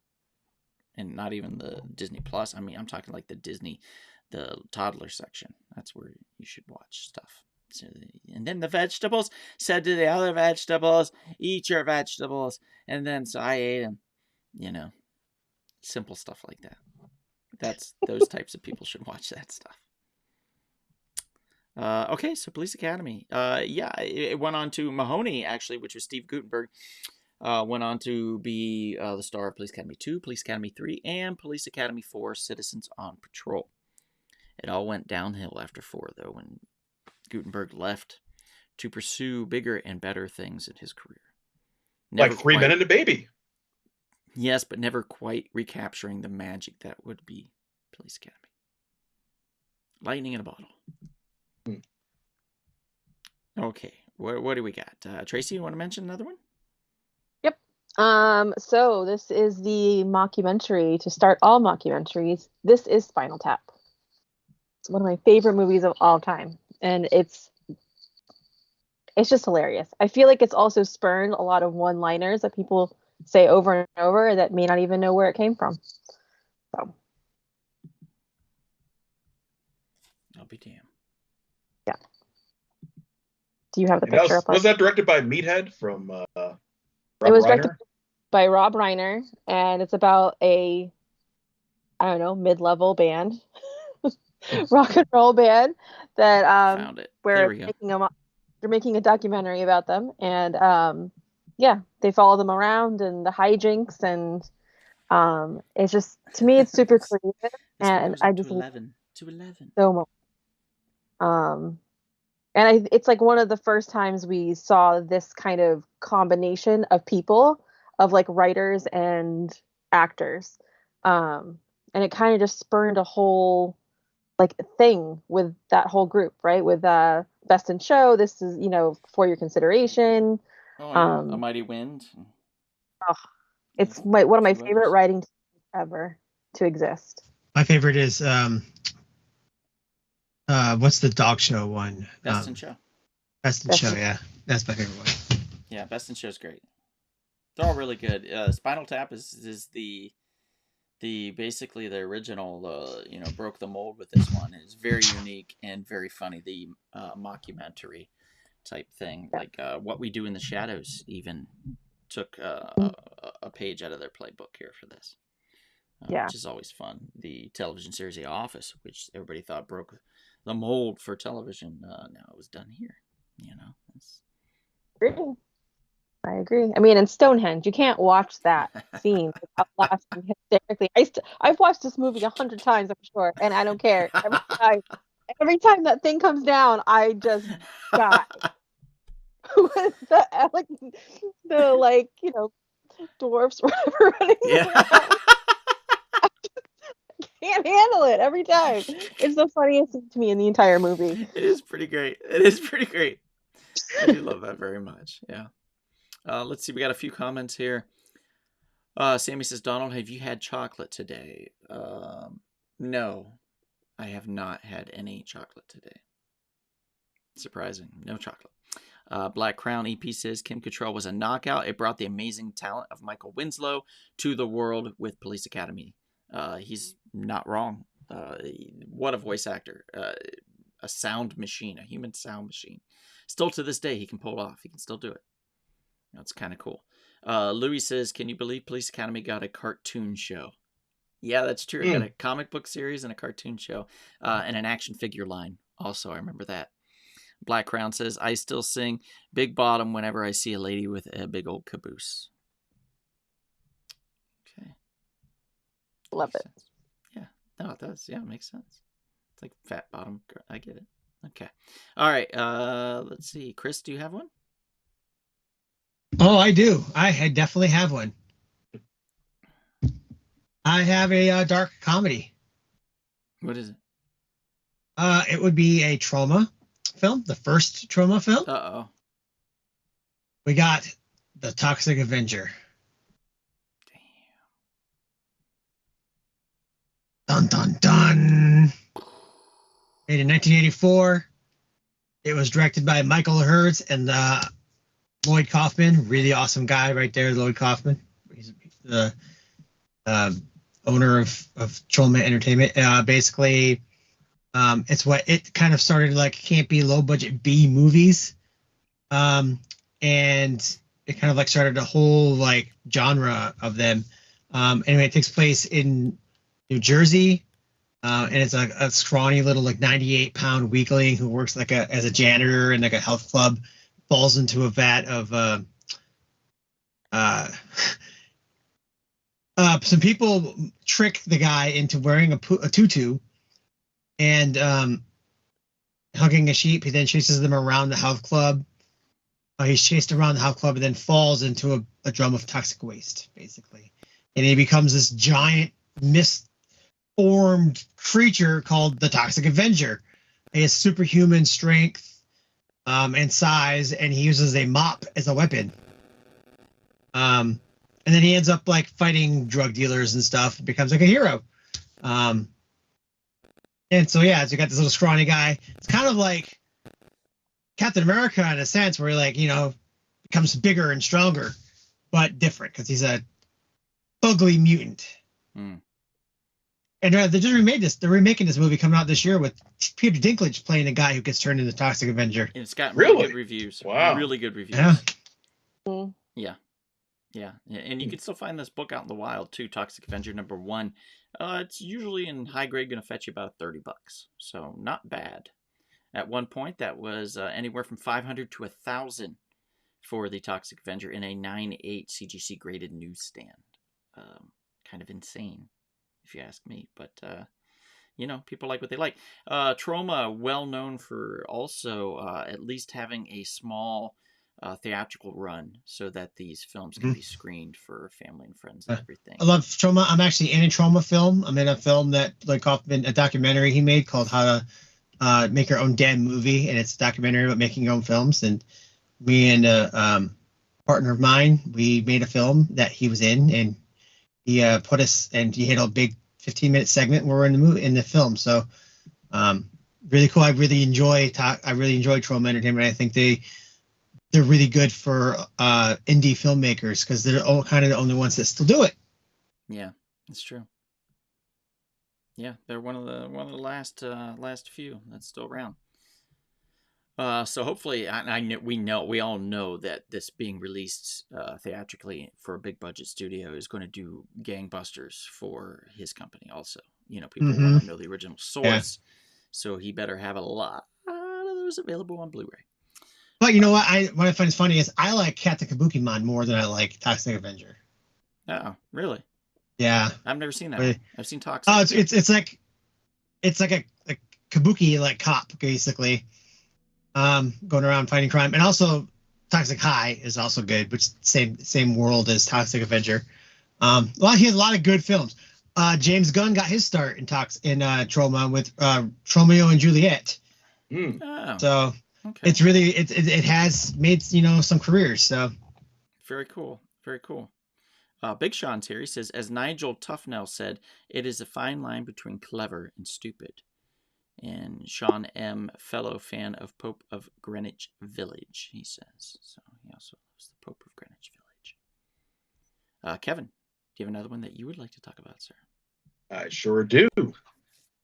and not even the Disney Plus. I mean, I'm talking like the toddler section. That's where you should watch stuff. So, and then the vegetables said to the other vegetables, "Eat your vegetables." And then so I ate them. Simple stuff like that. That's those types of people should watch that stuff. Okay, so Police Academy. It went on to Mahoney, actually, which was Steve Guttenberg. Went on to be the star of Police Academy 2, Police Academy 3, and Police Academy 4, Citizens on Patrol. It all went downhill after 4, though, when Guttenberg left to pursue bigger and better things in his career. Like 3 Men and a Baby. Yes, but never quite recapturing the magic that would be Police Academy. Lightning in a bottle. Okay, what do we got? Tracy, you want to mention another one? Yep. So this is the mockumentary to start all mockumentaries. This is Spinal Tap. It's one of my favorite movies of all time, and it's just hilarious. I feel like it's also spurned a lot of one-liners that people say over and over that may not even know where it came from. So I'll be damned. Yeah. Do you have the picture up? Was that directed by Meathead from Rob It was Reiner? directed by Rob Reiner, and it's about a, I don't know, mid-level band, rock and roll band that Found it. There where we go. they're making a documentary about them, and they follow them around and the hijinks, and it's just, to me, it's super creative, and I just 11 so much. It's like one of the first times we saw this kind of combination of people, of like writers and actors. And it kind of just spurned a whole like thing with that whole group, right? With Best in Show. This is, for your consideration. Oh, yeah. A Mighty Wind. It's one of my Two favorite others. writing teams ever to exist. My favorite is what's the dog show one? Best in Show. Best in Show, yeah. That's my favorite one. Yeah, Best in Show's great. They're all really good. Spinal Tap is the basically the original. Broke the mold with this one. It's very unique and very funny. The mockumentary type thing, like What We Do in the Shadows, even took a page out of their playbook here for this. Which is always fun. The television series The Office, which everybody thought broke the mold for television, now it was done here. I agree. I mean, in Stonehenge, you can't watch that scene without laughing hysterically. I've watched this movie 100 times, I'm sure, and I don't care. Every time that thing comes down, I just die. With the dwarfs running around. Can't handle it every time. It's the funniest thing to me in the entire movie. It is pretty great. I do love that very much. Yeah. Let's see. We got a few comments here. Sammy says, Donald, have you had chocolate today? No, I have not had any chocolate today. Surprising. No chocolate. Black Crown EP says Kim Cattrall was a knockout. It brought the amazing talent of Michael Winslow to the world with Police Academy. He's not wrong. What a voice actor. A sound machine, a human sound machine. Still to this day, he can pull off. He can still do it. It's kind of cool. Louis says, can you believe Police Academy got a cartoon show? Yeah, that's true. It got a comic book series and a cartoon show and an action figure line. Also, I remember that. Black Crown says, I still sing Big Bottom whenever I see a lady with a big old caboose. Okay. Love Makes it. sense. Yeah. No, it does. Yeah, it makes sense. It's like fat bottom. I get it. Okay. All right. Let's see. Chris, do you have one? Oh, I do. I definitely have one. I have a dark comedy. What is it? It would be a trauma film, the first trauma film. Uh-oh. We got The Toxic Avenger. Dun, dun, dun. Made in 1984. It was directed by Michael Hurd and Lloyd Kaufman. Really awesome guy right there, Lloyd Kaufman. He's the owner of Trauma Entertainment. Basically, it's what it kind of started like campy, low budget B movies. And it kind of like started a whole like genre of them. Anyway, it takes place in New Jersey. And it's a scrawny little like 98-pound weakling who works like as a janitor in like a health club, falls into a vat of some people trick the guy into wearing a tutu and hugging a sheep. He then chases them around the health club. He's chased around the health club and then falls into a drum of toxic waste, basically. And he becomes this giant misformed creature called the Toxic Avenger. He has superhuman strength and size, and he uses a mop as a weapon. And then he ends up like fighting drug dealers and stuff. Becomes like a hero. And so yeah, so you got this little scrawny guy. It's kind of like Captain America in a sense, where he like becomes bigger and stronger, but different because he's a ugly mutant. Mm. And they just remade this. They're remaking this movie coming out this year with Peter Dinklage playing the guy who gets turned into the Toxic Avenger. And it's got really Really? good reviews. Wow. Really good reviews. Yeah. Mm. Yeah. And you can still find this book out in the wild too, Toxic Avenger #1. It's usually in high grade going to fetch you about $30. So not bad. At one point, that was anywhere from $500 to $1,000 for the Toxic Avenger in a 9.8 CGC graded newsstand. Kind of insane, if you ask me. But, people like what they like. Troma, well known for also at least having a small theatrical run so that these films can be screened for family and friends and everything. I love Trauma. I'm actually in a Trauma film. I'm in a film that Lloyd Kaufman, a documentary he made called How to Make Your Own Damn Movie, and it's a documentary about making your own films. And me and a partner of mine, we made a film that he was in, and he put us, and he had a big 15-minute segment where we're in the film. So really cool. I really enjoy Trauma Entertainment. I think they're really good for indie filmmakers because they're all kind of the only ones that still do it. Yeah, it's true. Yeah, they're one of the last few that's still around. So hopefully, we all know that this being released theatrically for a big budget studio is going to do gangbusters for his company. Also, people want to know the original source, so he better have a lot of those available on Blu-ray. But you know what? What I find funny is I like Cat the Kabukimon more than I like Toxic Avenger. Oh, really? Yeah. I've never seen that. Really? I've seen Toxic. Oh, it's like a kabuki like cop basically, going around fighting crime, and also Toxic High is also good, which same world as Toxic Avenger. He has a lot of good films. James Gunn got his start in Troma with Romeo and Juliet. Oh, So. okay. It's really it has made some careers. So Very cool. Very cool. Big Sean's here. He says, as Nigel Tufnell said, it is a fine line between clever and stupid. And Sean M., fellow fan of Pope of Greenwich Village, he says. So he also loves the Pope of Greenwich Village. Kevin, do you have another one that you would like to talk about, sir? I sure do.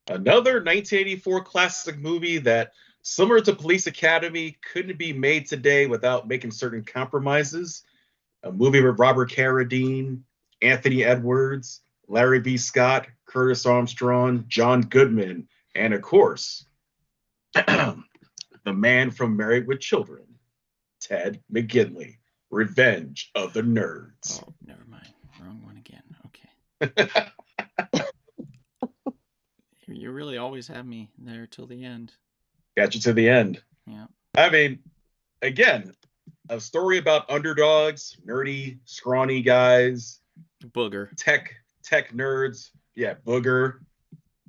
Another 1984 classic movie that, similar to Police Academy, couldn't be made today without making certain compromises. A movie with Robert Carradine, Anthony Edwards, Larry B. Scott, Curtis Armstrong, John Goodman, and of course, the man from Married with Children, Ted McGinley, Revenge of the Nerds. Oh, never mind. Wrong one again. Okay. You really always have me there till the end. Got you to the end. Yeah. I mean, again, a story about underdogs, nerdy, scrawny guys, Booger. tech nerds, yeah, booger,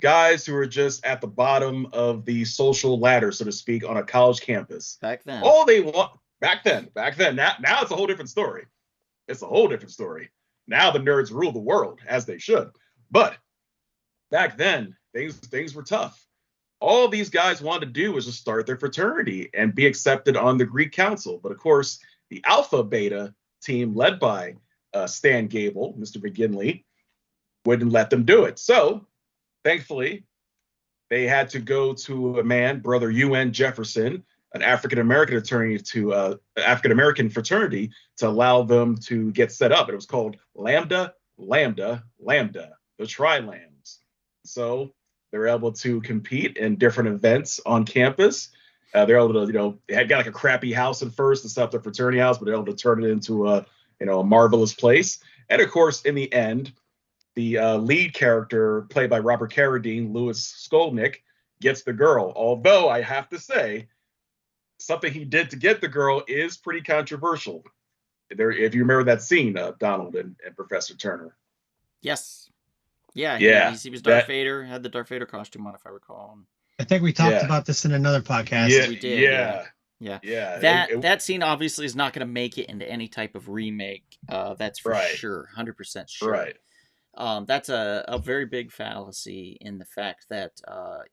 guys who are just at the bottom of the social ladder, so to speak, on a college campus. Back then. All they want back then. Now it's a whole different story. It's a whole different story. Now the nerds rule the world, as they should. But back then, things were tough. All these guys wanted to do was just start their fraternity and be accepted on the Greek Council. But of course, the Alpha Beta team, led by Stan Gable, Mr. McGinley, wouldn't let them do it. So, thankfully, they had to go to a man, Brother UN Jefferson, an African American fraternity, to allow them to get set up. It was called Lambda, Lambda, Lambda, the Tri-Lambs. So they were able to compete in different events on campus. They're able to, they had got like a crappy house at first to set up their fraternity house, but they're able to turn it into a marvelous place. And of course, in the end, the lead character, played by Robert Carradine, Louis Skolnick, gets the girl. Although I have to say, something he did to get the girl is pretty controversial. If you remember that scene, Donald and Professor Turner. Yes. Yeah. He was Darth Vader, had the Darth Vader costume on, if I recall. I think we talked about this in another podcast. Yeah, we did. Yeah. Yeah. That scene obviously is not going to make it into any type of remake. That's for sure. 100% sure. Right. That's a very big fallacy in the fact that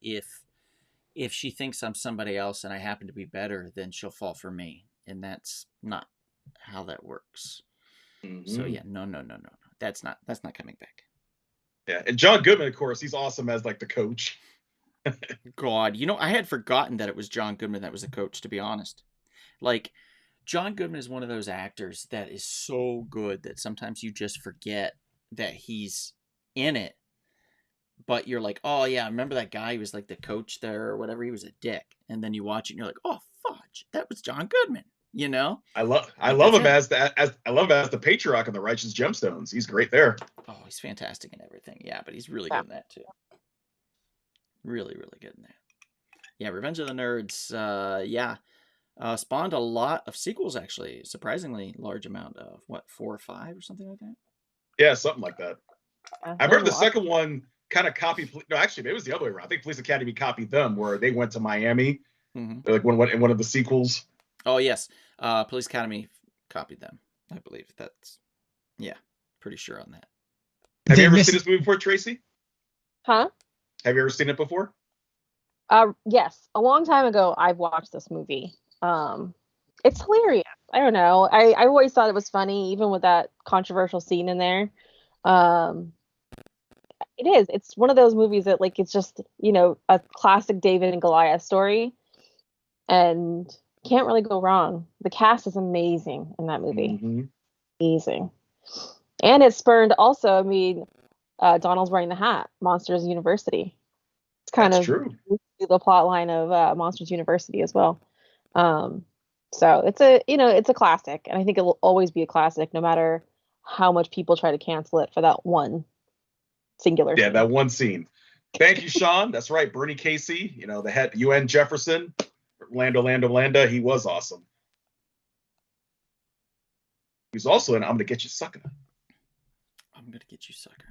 if she thinks I'm somebody else and I happen to be better, then she'll fall for me. And that's not how that works. Mm-hmm. So yeah, no. That's not coming back. Yeah. And John Goodman, of course, he's awesome as like the coach. God, I had forgotten that it was John Goodman that was the coach, to be honest. Like, John Goodman is one of those actors that is so good that sometimes you just forget that he's in it. But you're like, oh yeah, I remember that guy who was like the coach there or whatever. He was a dick. And then you watch it and you're like, oh fudge, that was John Goodman. I love him as the patriarch of the Righteous Gemstones. He's great there. Oh, he's fantastic in everything. Yeah, but he's really good in that too. Really, really good in that. Yeah, Revenge of the Nerds. Spawned a lot of sequels, actually. Surprisingly large amount of 4 or 5 or something like that. Yeah, something like that. I remember the second one kind of copied. No, actually, it was the other way around. I think Police Academy copied them, where they went to Miami. Mm-hmm. Like in one of the sequels. Oh yes, Police Academy copied them. I believe pretty sure on that. Have you ever seen this movie before, Tracy? Huh? Have you ever seen it before? Yes, a long time ago. I've watched this movie. It's hilarious. I don't know. I always thought it was funny, even with that controversial scene in there. It is. It's one of those movies that, like, it's just, a classic David and Goliath story, and can't really go wrong. The cast is amazing in that movie. Mm-hmm. Amazing. And it spurned also, Donald's Wearing the Hat, Monsters University. It's kind of true. The plot line of Monsters University as well. So it's a classic, and I think it will always be a classic, no matter how much people try to cancel it for that one singular scene. That one scene. Thank you, Sean. That's right. Bernie Casey, the head UN Jefferson, Landa. He was awesome. He was also in I'm Gonna Get You Sucker. I'm Gonna Get You Sucker.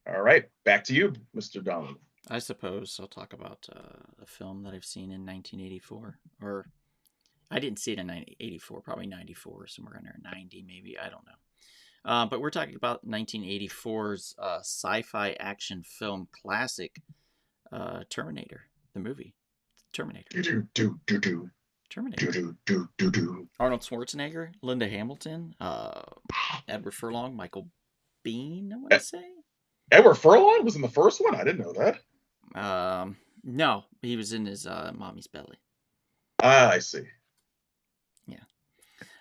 All right. Back to you, Mr. Donald. I suppose I'll talk about a film that I've seen in 1984. Or I didn't see it in 1984, probably 94, somewhere in there, 90 maybe. I don't know. But we're talking about 1984's sci-fi action film classic, Terminator, the movie. Terminator. Do. Terminator. Do. Arnold Schwarzenegger, Linda Hamilton, Edward Furlong, Michael Biehn, I want to say. Edward Furlong was in the first one? I didn't know that. No, he was in his mommy's belly. Ah, I see.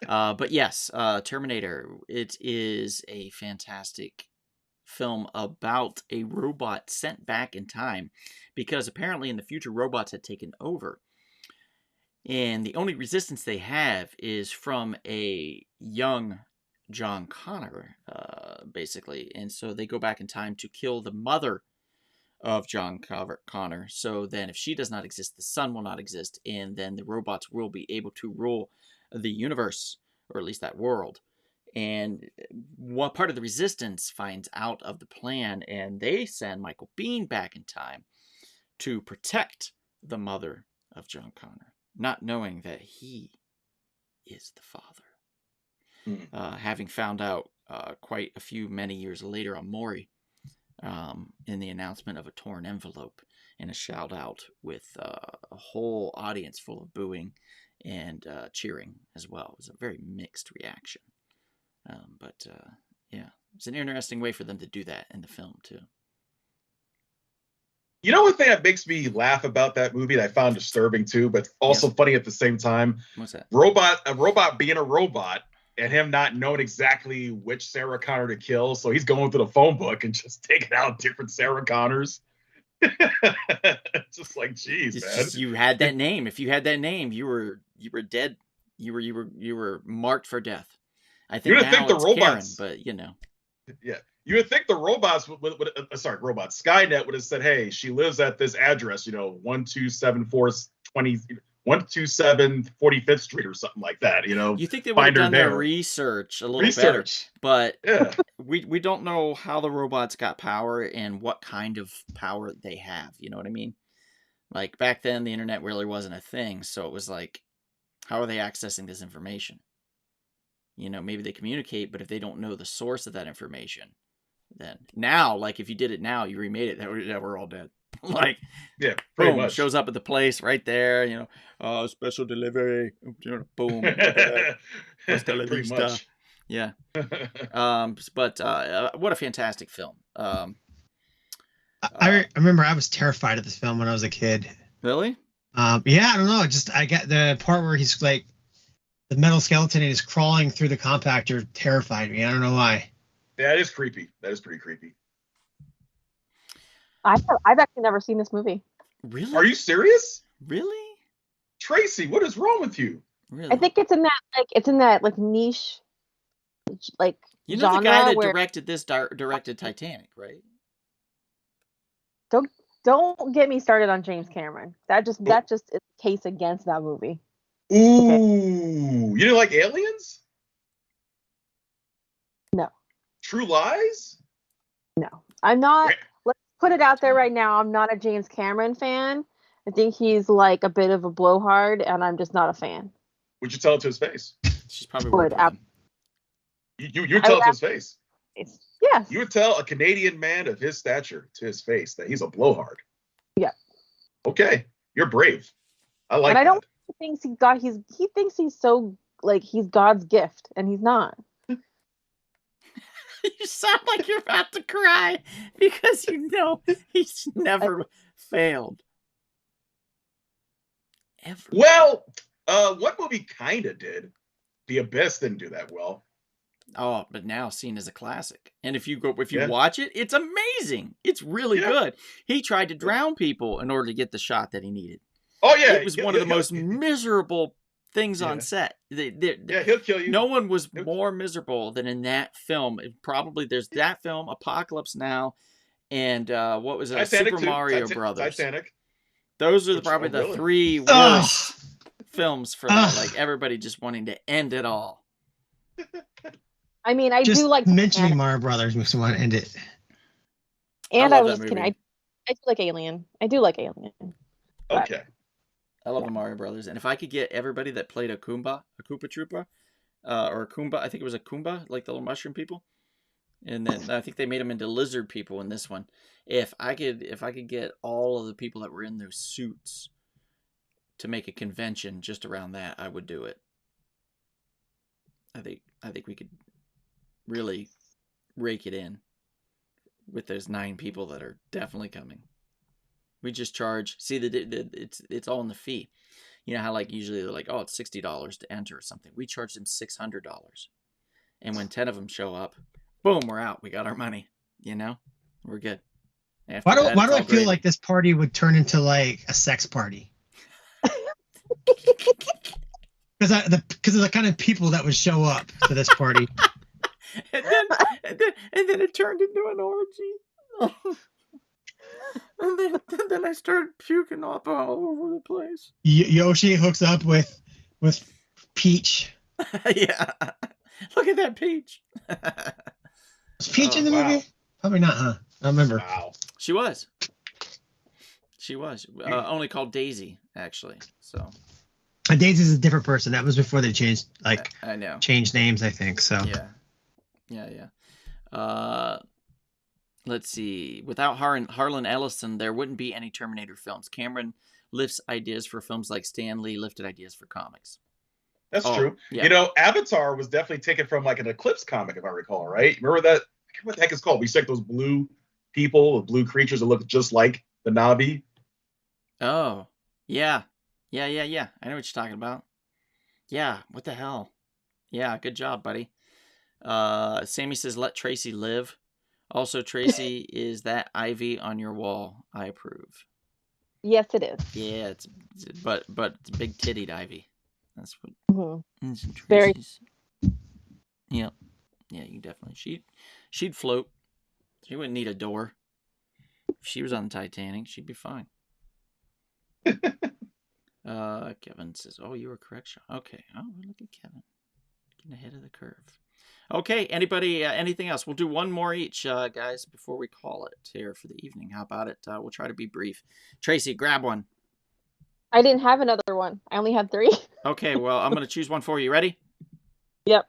But yes, Terminator, it is a fantastic film about a robot sent back in time because apparently in the future robots had taken over. And the only resistance they have is from a young John Connor, basically. And so they go back in time to kill the mother of John Connor. So then if she does not exist, the son will not exist. And then the robots will be able to rule the universe, or at least that world. And what part of the resistance finds out of the plan, and they send Michael Biehn back in time to protect the mother of John Connor, not knowing that he is the father. Having found out quite a few many years later on Maury, in the announcement of a torn envelope and a shout out with a whole audience full of booing and cheering as well. It was a very mixed reaction. But yeah, it's an interesting way for them to do that in the film too. You know what thing that makes me laugh about that movie that I found disturbing too, but also funny at the same time? What's that? A robot being a robot and him not knowing exactly which Sarah Connor to kill, so he's going through the phone book and just taking out different Sarah Connors. Just like, geez, man. Just, you had that name. If you had that name, you were dead. You were marked for death. I think now it's robots, Karen, but you know. Yeah. You would think the robots robots, Skynet would have said, hey, she lives at this address, 127 45th Street or something like that, You think they would have done their research a little better, but yeah. we don't know how the robots got power and what kind of power they have, you know what I mean? Like back then the internet really wasn't a thing, so it was like, how are they accessing this information? Maybe they communicate, but if they don't know the source of that information, then now, like if you did it now, you remade it, we're all dead. Like, yeah, pretty boom, much. Shows up at the place right there, special delivery, boom. Pretty much. Yeah. But what a fantastic film. I remember I was terrified of this film when I was a kid. Really? Yeah, I don't know. I got the part where he's like the metal skeleton and he's crawling through the compactor terrified me. I don't know why. That is creepy. That is pretty creepy. I've actually never seen this movie. Really? Are you serious? Really? Tracy, what is wrong with you? Really? I think it's in that niche genre the guy that directed Titanic, right? Don't get me started on James Cameron. That just is a case against that movie. Ooh, okay. You didn't like Aliens? No. True Lies? No. I'm not. Let's put it out there right now. I'm not a James Cameron fan. I think he's like a bit of a blowhard, and I'm just not a fan. Would you tell it to his face? She's probably would. You would tell it to his face. Yeah. You would tell a Canadian man of his stature to his face that he's a blowhard. Yeah. Okay, you're brave. I like. And I don't think he thinks he's so like he's God's gift, and he's not. You sound like you're about to cry because he's never failed. Ever. Well, what movie kind of did? The Abyss didn't do that well. Oh, but now seen as a classic. And if you watch it, it's amazing. It's really good. He tried to drown people in order to get the shot that he needed. Oh yeah, it was one of the most miserable things on set. He'll kill you. No one was more miserable than in that film. Probably there's that film, Apocalypse Now, and what was it? Super Mario Brothers. Titanic. Those are probably the three worst films for that. Like everybody just wanting to end it all. I mean, I just do like mentioning Mario Brothers makes me want to end it. And I was just kidding. I do like Alien. Okay. I love the Mario Brothers, and if I could get everybody that played a Koopa Troopa, or a Koomba, I think it was a Koomba, like the little mushroom people. And then I think they made them into lizard people in this one. If I could get all of the people that were in those suits to make a convention just around that, I would do it. I think we could really rake it in with those 9 people that are definitely coming. We just charge. See, it's all in the fee. You know how like usually they're like, oh, it's $60 to enter or something. We charge them $600, and when 10 of them show up, boom, we're out. We got our money. You know, we're good. After Why do that, it's all I feel gravy. like this party would turn into like a sex party? Because of the kind of people that would show up to this party. and then it turned into an orgy. and then I started puking up all over the place. Yoshi hooks up with Peach. Yeah, look at that Peach. Was Peach in the wow. movie? Probably not, huh? I don't remember. Wow. She was. Only called Daisy, actually. So And Daisy's a different person. That was before they changed I know. changed names, I think. So Yeah. Let's see. Without Harlan Ellison, there wouldn't be any Terminator films. Cameron lifts ideas for films like Stan Lee lifted ideas for comics. That's Oh, true. yeah. You know, Avatar was definitely taken from like an Eclipse comic, if I recall, right? Remember that? I can't remember what the heck it's called. We see like those blue people, blue creatures that look just like the Na'vi. Oh, yeah. I know what you're talking about. Yeah, what the hell? Yeah, good job, buddy. Sammy says, let Tracy live. Also, Tracy, is that Ivy on your wall? I approve. Yes, it is. Yeah, but it's big tittied Ivy. That's what Mhm. is in Very- Tracy's. Yep. Yeah, you definitely. She'd float. She wouldn't need a door. If she was on the Titanic, she'd be fine. Kevin says, "Oh, you were correct, Sean." Okay. Oh, look at Kevin getting ahead of the curve. Okay. Anybody? Anything else? We'll do one more each, guys, before we call it here for the evening. How about it? We'll try to be brief. Tracy, grab one. I didn't have another one. I only had 3. Okay. Well, I'm gonna choose one for you. Ready? Yep.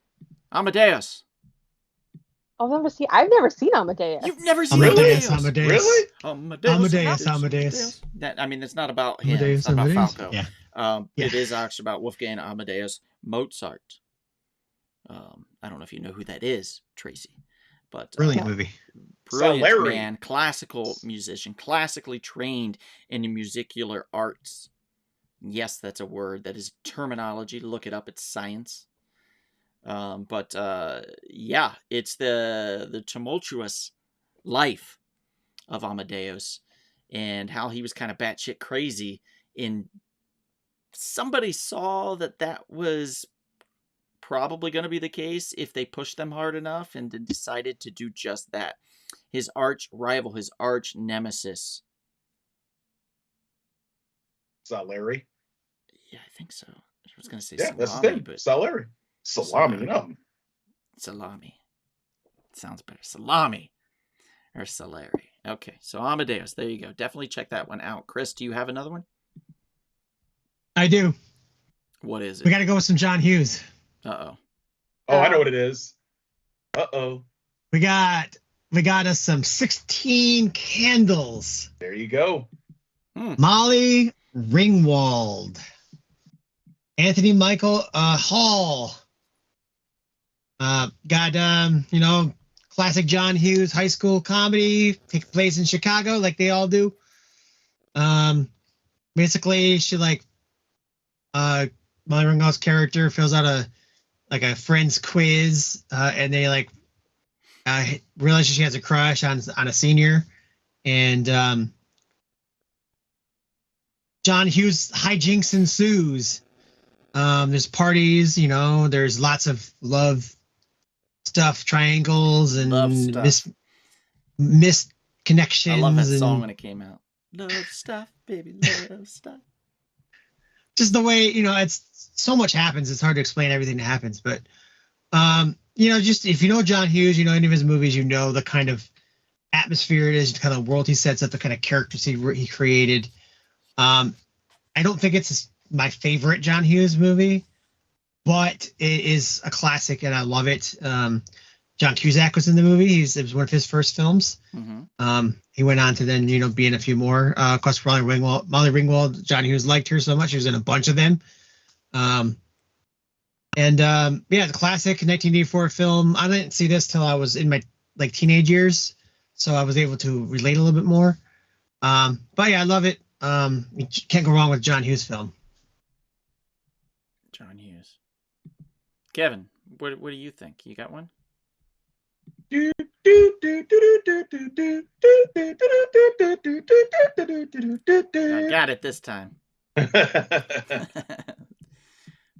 Amadeus. I've never seen Amadeus. You've never seen Amadeus. Really? Amadeus. That, I mean, it's not about him. Amadeus. It's not about Amadeus. Falco. Yeah. It is actually about Wolfgang Amadeus Mozart. I don't know if you know who that is, Tracy, but Brilliant movie. brilliant Salieri. man, classical musician, classically trained in the musicular arts. Yes, that's a word. That is terminology. Look it up. It's science. Yeah, it's the tumultuous life of Amadeus and how he was kind of batshit crazy. In somebody saw that was probably going to be the case if they pushed them hard enough, and then decided to do just that. His arch rival, his arch nemesis. Salieri. Yeah, I think so. I was going to say Yeah, that's his salami, name. but Salieri. Salami, you know. salami. Sounds better. Salami or Salieri. Okay, so Amadeus. There you go. Definitely check that one out. Chris, do you have another one? I do. What is We it? got to go with some John Hughes. Uh-oh. Oh, I know what it is. Uh-oh. We got us some 16 Candles. There you go. Molly Ringwald. Anthony Michael Hall. Got classic John Hughes high school comedy, take place in Chicago like they all do. Basically she Molly Ringwald's character fills out a friend's quiz, and they realize she has a crush on a senior, and John Hughes hijinks ensues. There's parties, there's lots of love stuff, triangles, and Love stuff. missed connections. I love that and song when it came out. Love stuff, baby, love stuff. just the way, it's so much happens. It's hard to explain everything that happens, but just if you know John Hughes, any of his movies, the kind of atmosphere it is, the kind of world he sets up, the kind of characters he created. I don't think it's my favorite John Hughes movie, but it is a classic and I love it. John Cusack was in the movie. It was one of his first films. Mm-hmm. He went on to then, be in a few more. Of course, Molly Ringwald, John Hughes liked her so much. She was in a bunch of them. The classic 1984 film. I didn't see this till I was in my teenage years, so I was able to relate a little bit more. But yeah, I love it. You can't go wrong with John Hughes film. John Hughes. Kevin, what do you think? You got one? I got it this time.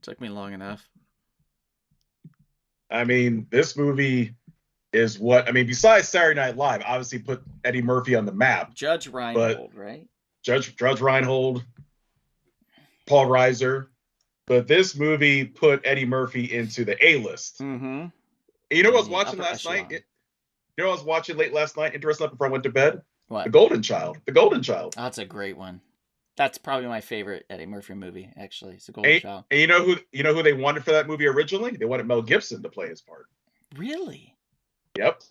Took me long enough. I mean, this movie is besides Saturday Night Live, obviously put Eddie Murphy on the map. Judge Reinhold, right? Judge Reinhold, Paul Reiser. But this movie put Eddie Murphy into the A-list. Mm-hmm. You know what I was watching last night? You know what I was watching late last night, interested enough before I went to bed? What? The Golden Child. The Golden Child. That's a great one. That's probably my favorite Eddie Murphy movie, actually. It's The Golden Child. And you know who they wanted for that movie originally? They wanted Mel Gibson to play his part. Really? Yep.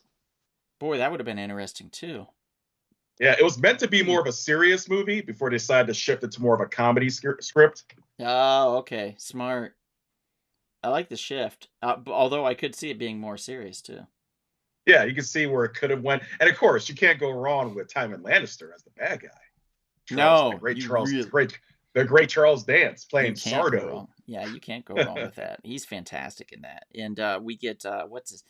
Boy, that would have been interesting too. Yeah, it was meant to be more of a serious movie before they decided to shift it to more of a comedy script. Oh, okay. Smart. I like the shift, although I could see it being more serious too. Yeah, you can see where it could have went. And of course, you can't go wrong with Tywin Lannister as the bad guy. The great Charles Dance playing Sardo. Yeah, you can't go wrong with that. He's fantastic in that. And we get what's his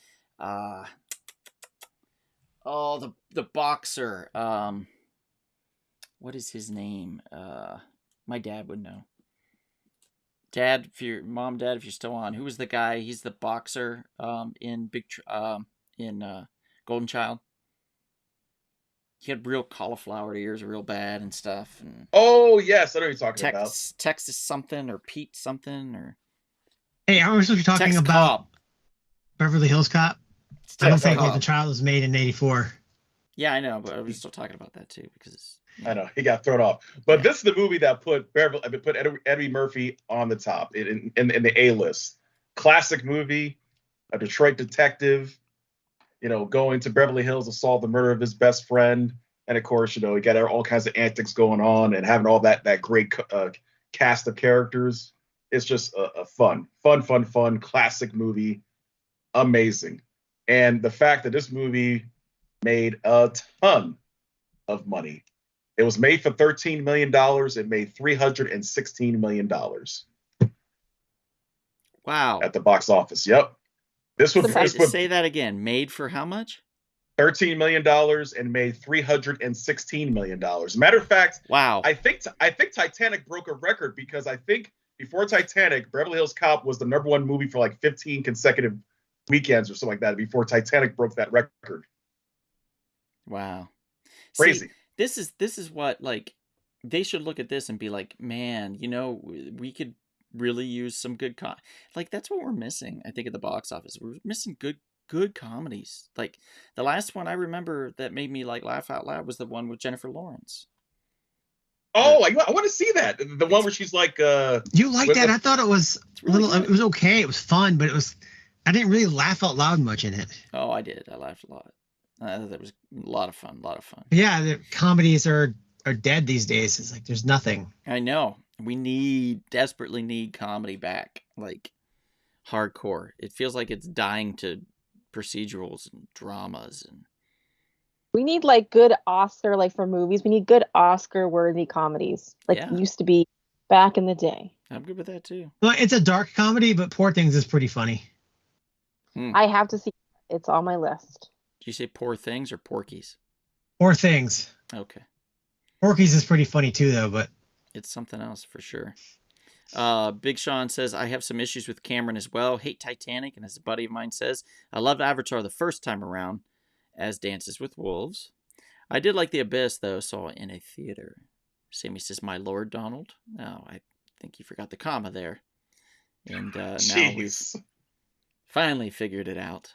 the boxer. What is his name? My dad would know. Dad, if you're still on, who was the guy? He's the boxer in Golden Child. He had real cauliflower ears, real bad and stuff. And oh yes, I know what you're talking about. Texas something or Pete something or. Hey, aren't we supposed to be talking about Cobb. Beverly Hills Cop? I don't think Golden Child was made in '84. Yeah, I know, but I was still talking about that too because. I know he got thrown off, but this is the movie that put Eddie Murphy on the top in the A-list. Classic movie, a Detroit detective, going to Beverly Hills to solve the murder of his best friend, and of course, he got all kinds of antics going on and having all that great cast of characters. It's just a fun classic movie, amazing, and the fact that this movie made a ton of money. It was made for $13 million. It made $316 million. Wow. At the box office. Yep. Say that again. Made for how much? $13 million and made $316 million. Matter of fact, wow. I think Titanic broke a record because I think before Titanic, Beverly Hills Cop was the #1 movie for 15 consecutive weekends or something like that before Titanic broke that record. Wow. Crazy. See, this is what they should look at this and be like, man, we could really use some good that's what we're missing. I think at the box office, we're missing good comedies. Like the last one I remember that made me laugh out loud was the one with Jennifer Lawrence. Oh, I want to see that. The one where she's like, you like that? I thought it was it was okay. It was fun, but I didn't really laugh out loud much in it. Oh, I did. I laughed a lot. That was a lot of fun. Yeah, the comedies are dead these days. It's there's nothing. I know. We desperately need comedy back, hardcore. It feels like it's dying to procedurals and dramas and. We need good Oscar for movies. We need good Oscar-worthy comedies it used to be back in the day. I'm good with that too. Well, it's a dark comedy, but Poor Things is pretty funny. I have to see. It's on my list. Did you say Poor Things or Porky's? Poor Things. Okay. Porky's is pretty funny too, though, but it's something else for sure. Big Sean says, I have some issues with Cameron as well. Hate Titanic, and as a buddy of mine says, I loved Avatar the first time around, as Dances with Wolves. I did like The Abyss, though, saw it in a theater. Sammy says, my Lord Donald. Oh, I think you forgot the comma there. And now we've finally figured it out.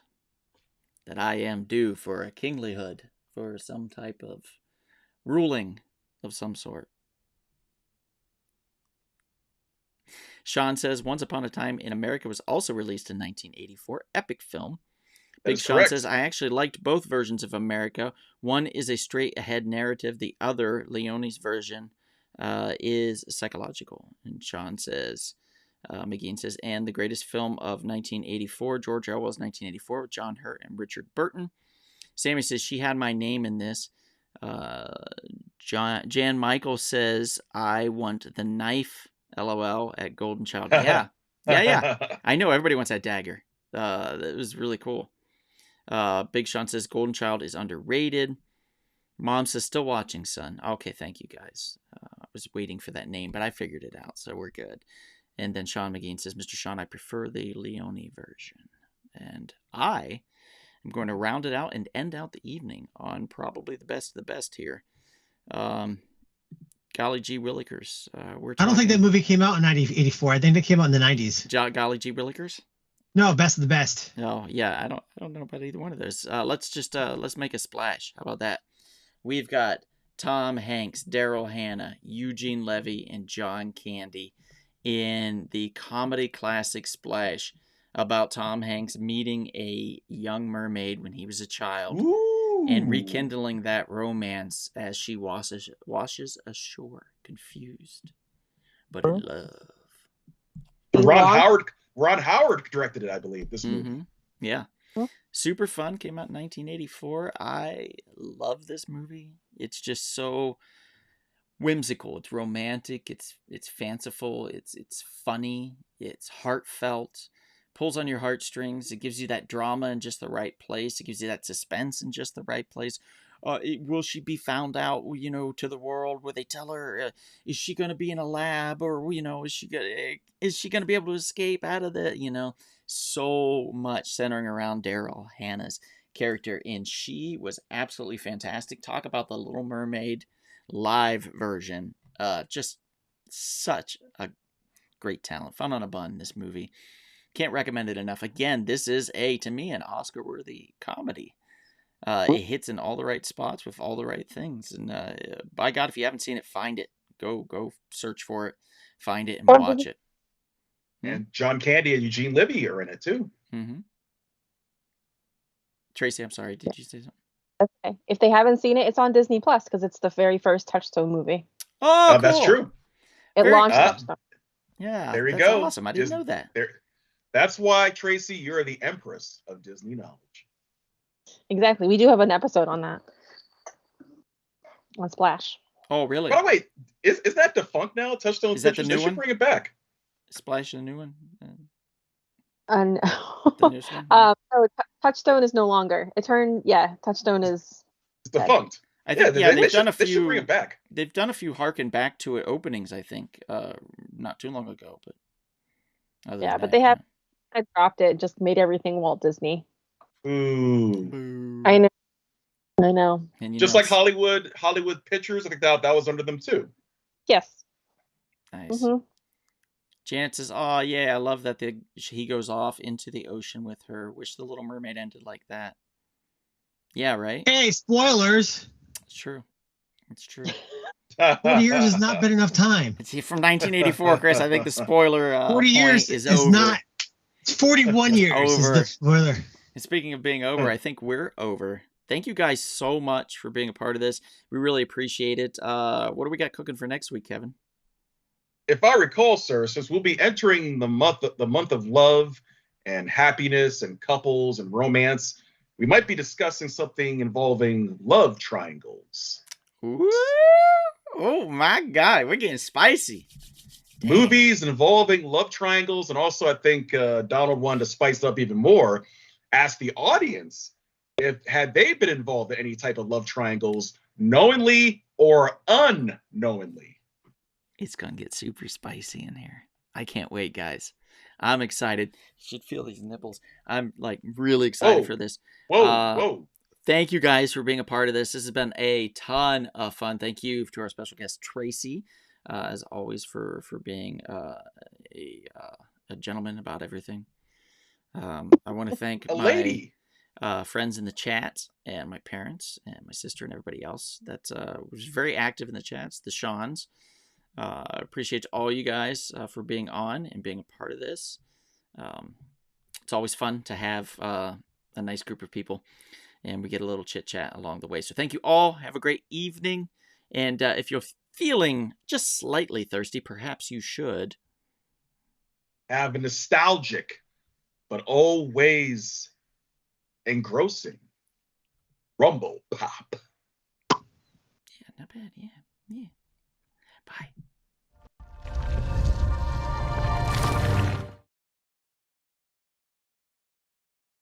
That I am due for a kinglyhood, for some type of ruling of some sort. Sean says, Once Upon a Time in America was also released in 1984. Epic film. Big is Sean correct. says, I actually liked both versions of America. One is a straight ahead narrative. The other, Leone's version, is psychological. And Sean says, McGean says, and the greatest film of 1984, George Orwell's 1984, with John Hurt and Richard Burton. Sammy says, she had my name in this. Jan Michael says, I want the knife, LOL, at Golden Child. Yeah. I know everybody wants that dagger. That was really cool. Big Sean says, Golden Child is underrated. Mom says, still watching, son. Okay, thank you guys. I was waiting for that name, but I figured it out, so we're good. And then Sean McGean says, Mr. Sean, I prefer the Leone version. And I am going to round it out and end out the evening on probably the best of the best here. Golly Gee Willikers. I don't think that movie came out in 1984. I think it came out in the 90s. Golly Gee Willikers? No, Best of the Best. Oh, yeah, I don't know about either one of those. Let's make a splash. How about that? We've got Tom Hanks, Daryl Hannah, Eugene Levy, and John Candy in the comedy classic Splash about Tom Hanks meeting a young mermaid when he was a child. Ooh. And rekindling that romance as she washes ashore, confused, but in love. Ron Howard directed it, I believe, this movie. Mm-hmm. Yeah. Super fun. Came out in 1984. I love this movie. It's just so whimsical. It's romantic. It's fanciful. It's funny. It's heartfelt. Pulls on your heartstrings. It gives you that drama in just the right place. It gives you that suspense in just the right place. Will she be found out, to the world? Will they tell her? Is she going to be in a lab, or is she going to be able to escape out of the? So much centering around Daryl Hannah's character, and she was absolutely fantastic. Talk about the Little Mermaid live version. Just such a great talent. Fun on a bun. This movie. Can't recommend it enough. Again, this is to me, an Oscar-worthy comedy. It hits in all the right spots with all the right things. And by God, if you haven't seen it, find it. Go search for it. Find it and watch it. And John Candy and Eugene Levy are in it, too. Mm-hmm. Tracy, I'm sorry. Did you say something? Okay. If they haven't seen it, it's on Disney Plus because it's the very first Touchstone movie. Oh, cool. That's true. It launched Touchstone. Yeah, there we that's go. Awesome. I didn't know that. That's why, Tracy, you're the empress of Disney knowledge. Exactly. We do have an episode on that. On Splash. Oh, really? By the way, is that defunct now? Touchstone Is that the Pictures? new They should one? bring it back. Splash, the new one? No. The newest one? No, Touchstone is no longer. Touchstone is It's defunct. I think, they've done a few. They should bring it back. They've done a few harken back to it openings, I think, not too long ago. But they have I dropped it, just made everything Walt Disney. Ooh. I know. And Just like Hollywood Pictures, I think that was under them too. Yes. Nice. Mm-hmm. Janet says, "Oh yeah, I love that he goes off into the ocean with her. Wish the Little Mermaid ended like that." Yeah, right. Hey, spoilers. It's true. It's true. 40 years has not been enough time. It's from 1984, Chris. I think the spoiler 40 years is over. Not. It's 41 years over. Is the spoiler. And speaking of being over, I think we're over. Thank you guys so much for being a part of this. We really appreciate it. What do we got cooking for next week, Kevin? If I recall, sir, since we'll be entering the month of love and happiness and couples and romance, we might be discussing something involving love triangles. Ooh. Oh my God, we're getting spicy. Damn. Movies involving love triangles, and also I think Donald wanted to spice it up even more. Ask the audience had they been involved in any type of love triangles, knowingly or unknowingly. It's gonna get super spicy in here. I can't wait, guys. I'm excited. You should feel these nipples. I'm like really excited for this. Whoa. Thank you guys for being a part of this. This has been a ton of fun. Thank you to our special guest, Tracy, as always, for being a gentleman about everything. I want to thank lady. Friends in the chat and my parents and my sister and everybody else that was very active in the chats, the Seans. I appreciate all you guys for being on and being a part of this. It's always fun to have a nice group of people, and we get a little chit chat along the way. So thank you all. Have a great evening. And if you're feeling just slightly thirsty, perhaps you should have a nostalgic, but always engrossing Rumble Pop. Yeah, not bad. Yeah. Bye.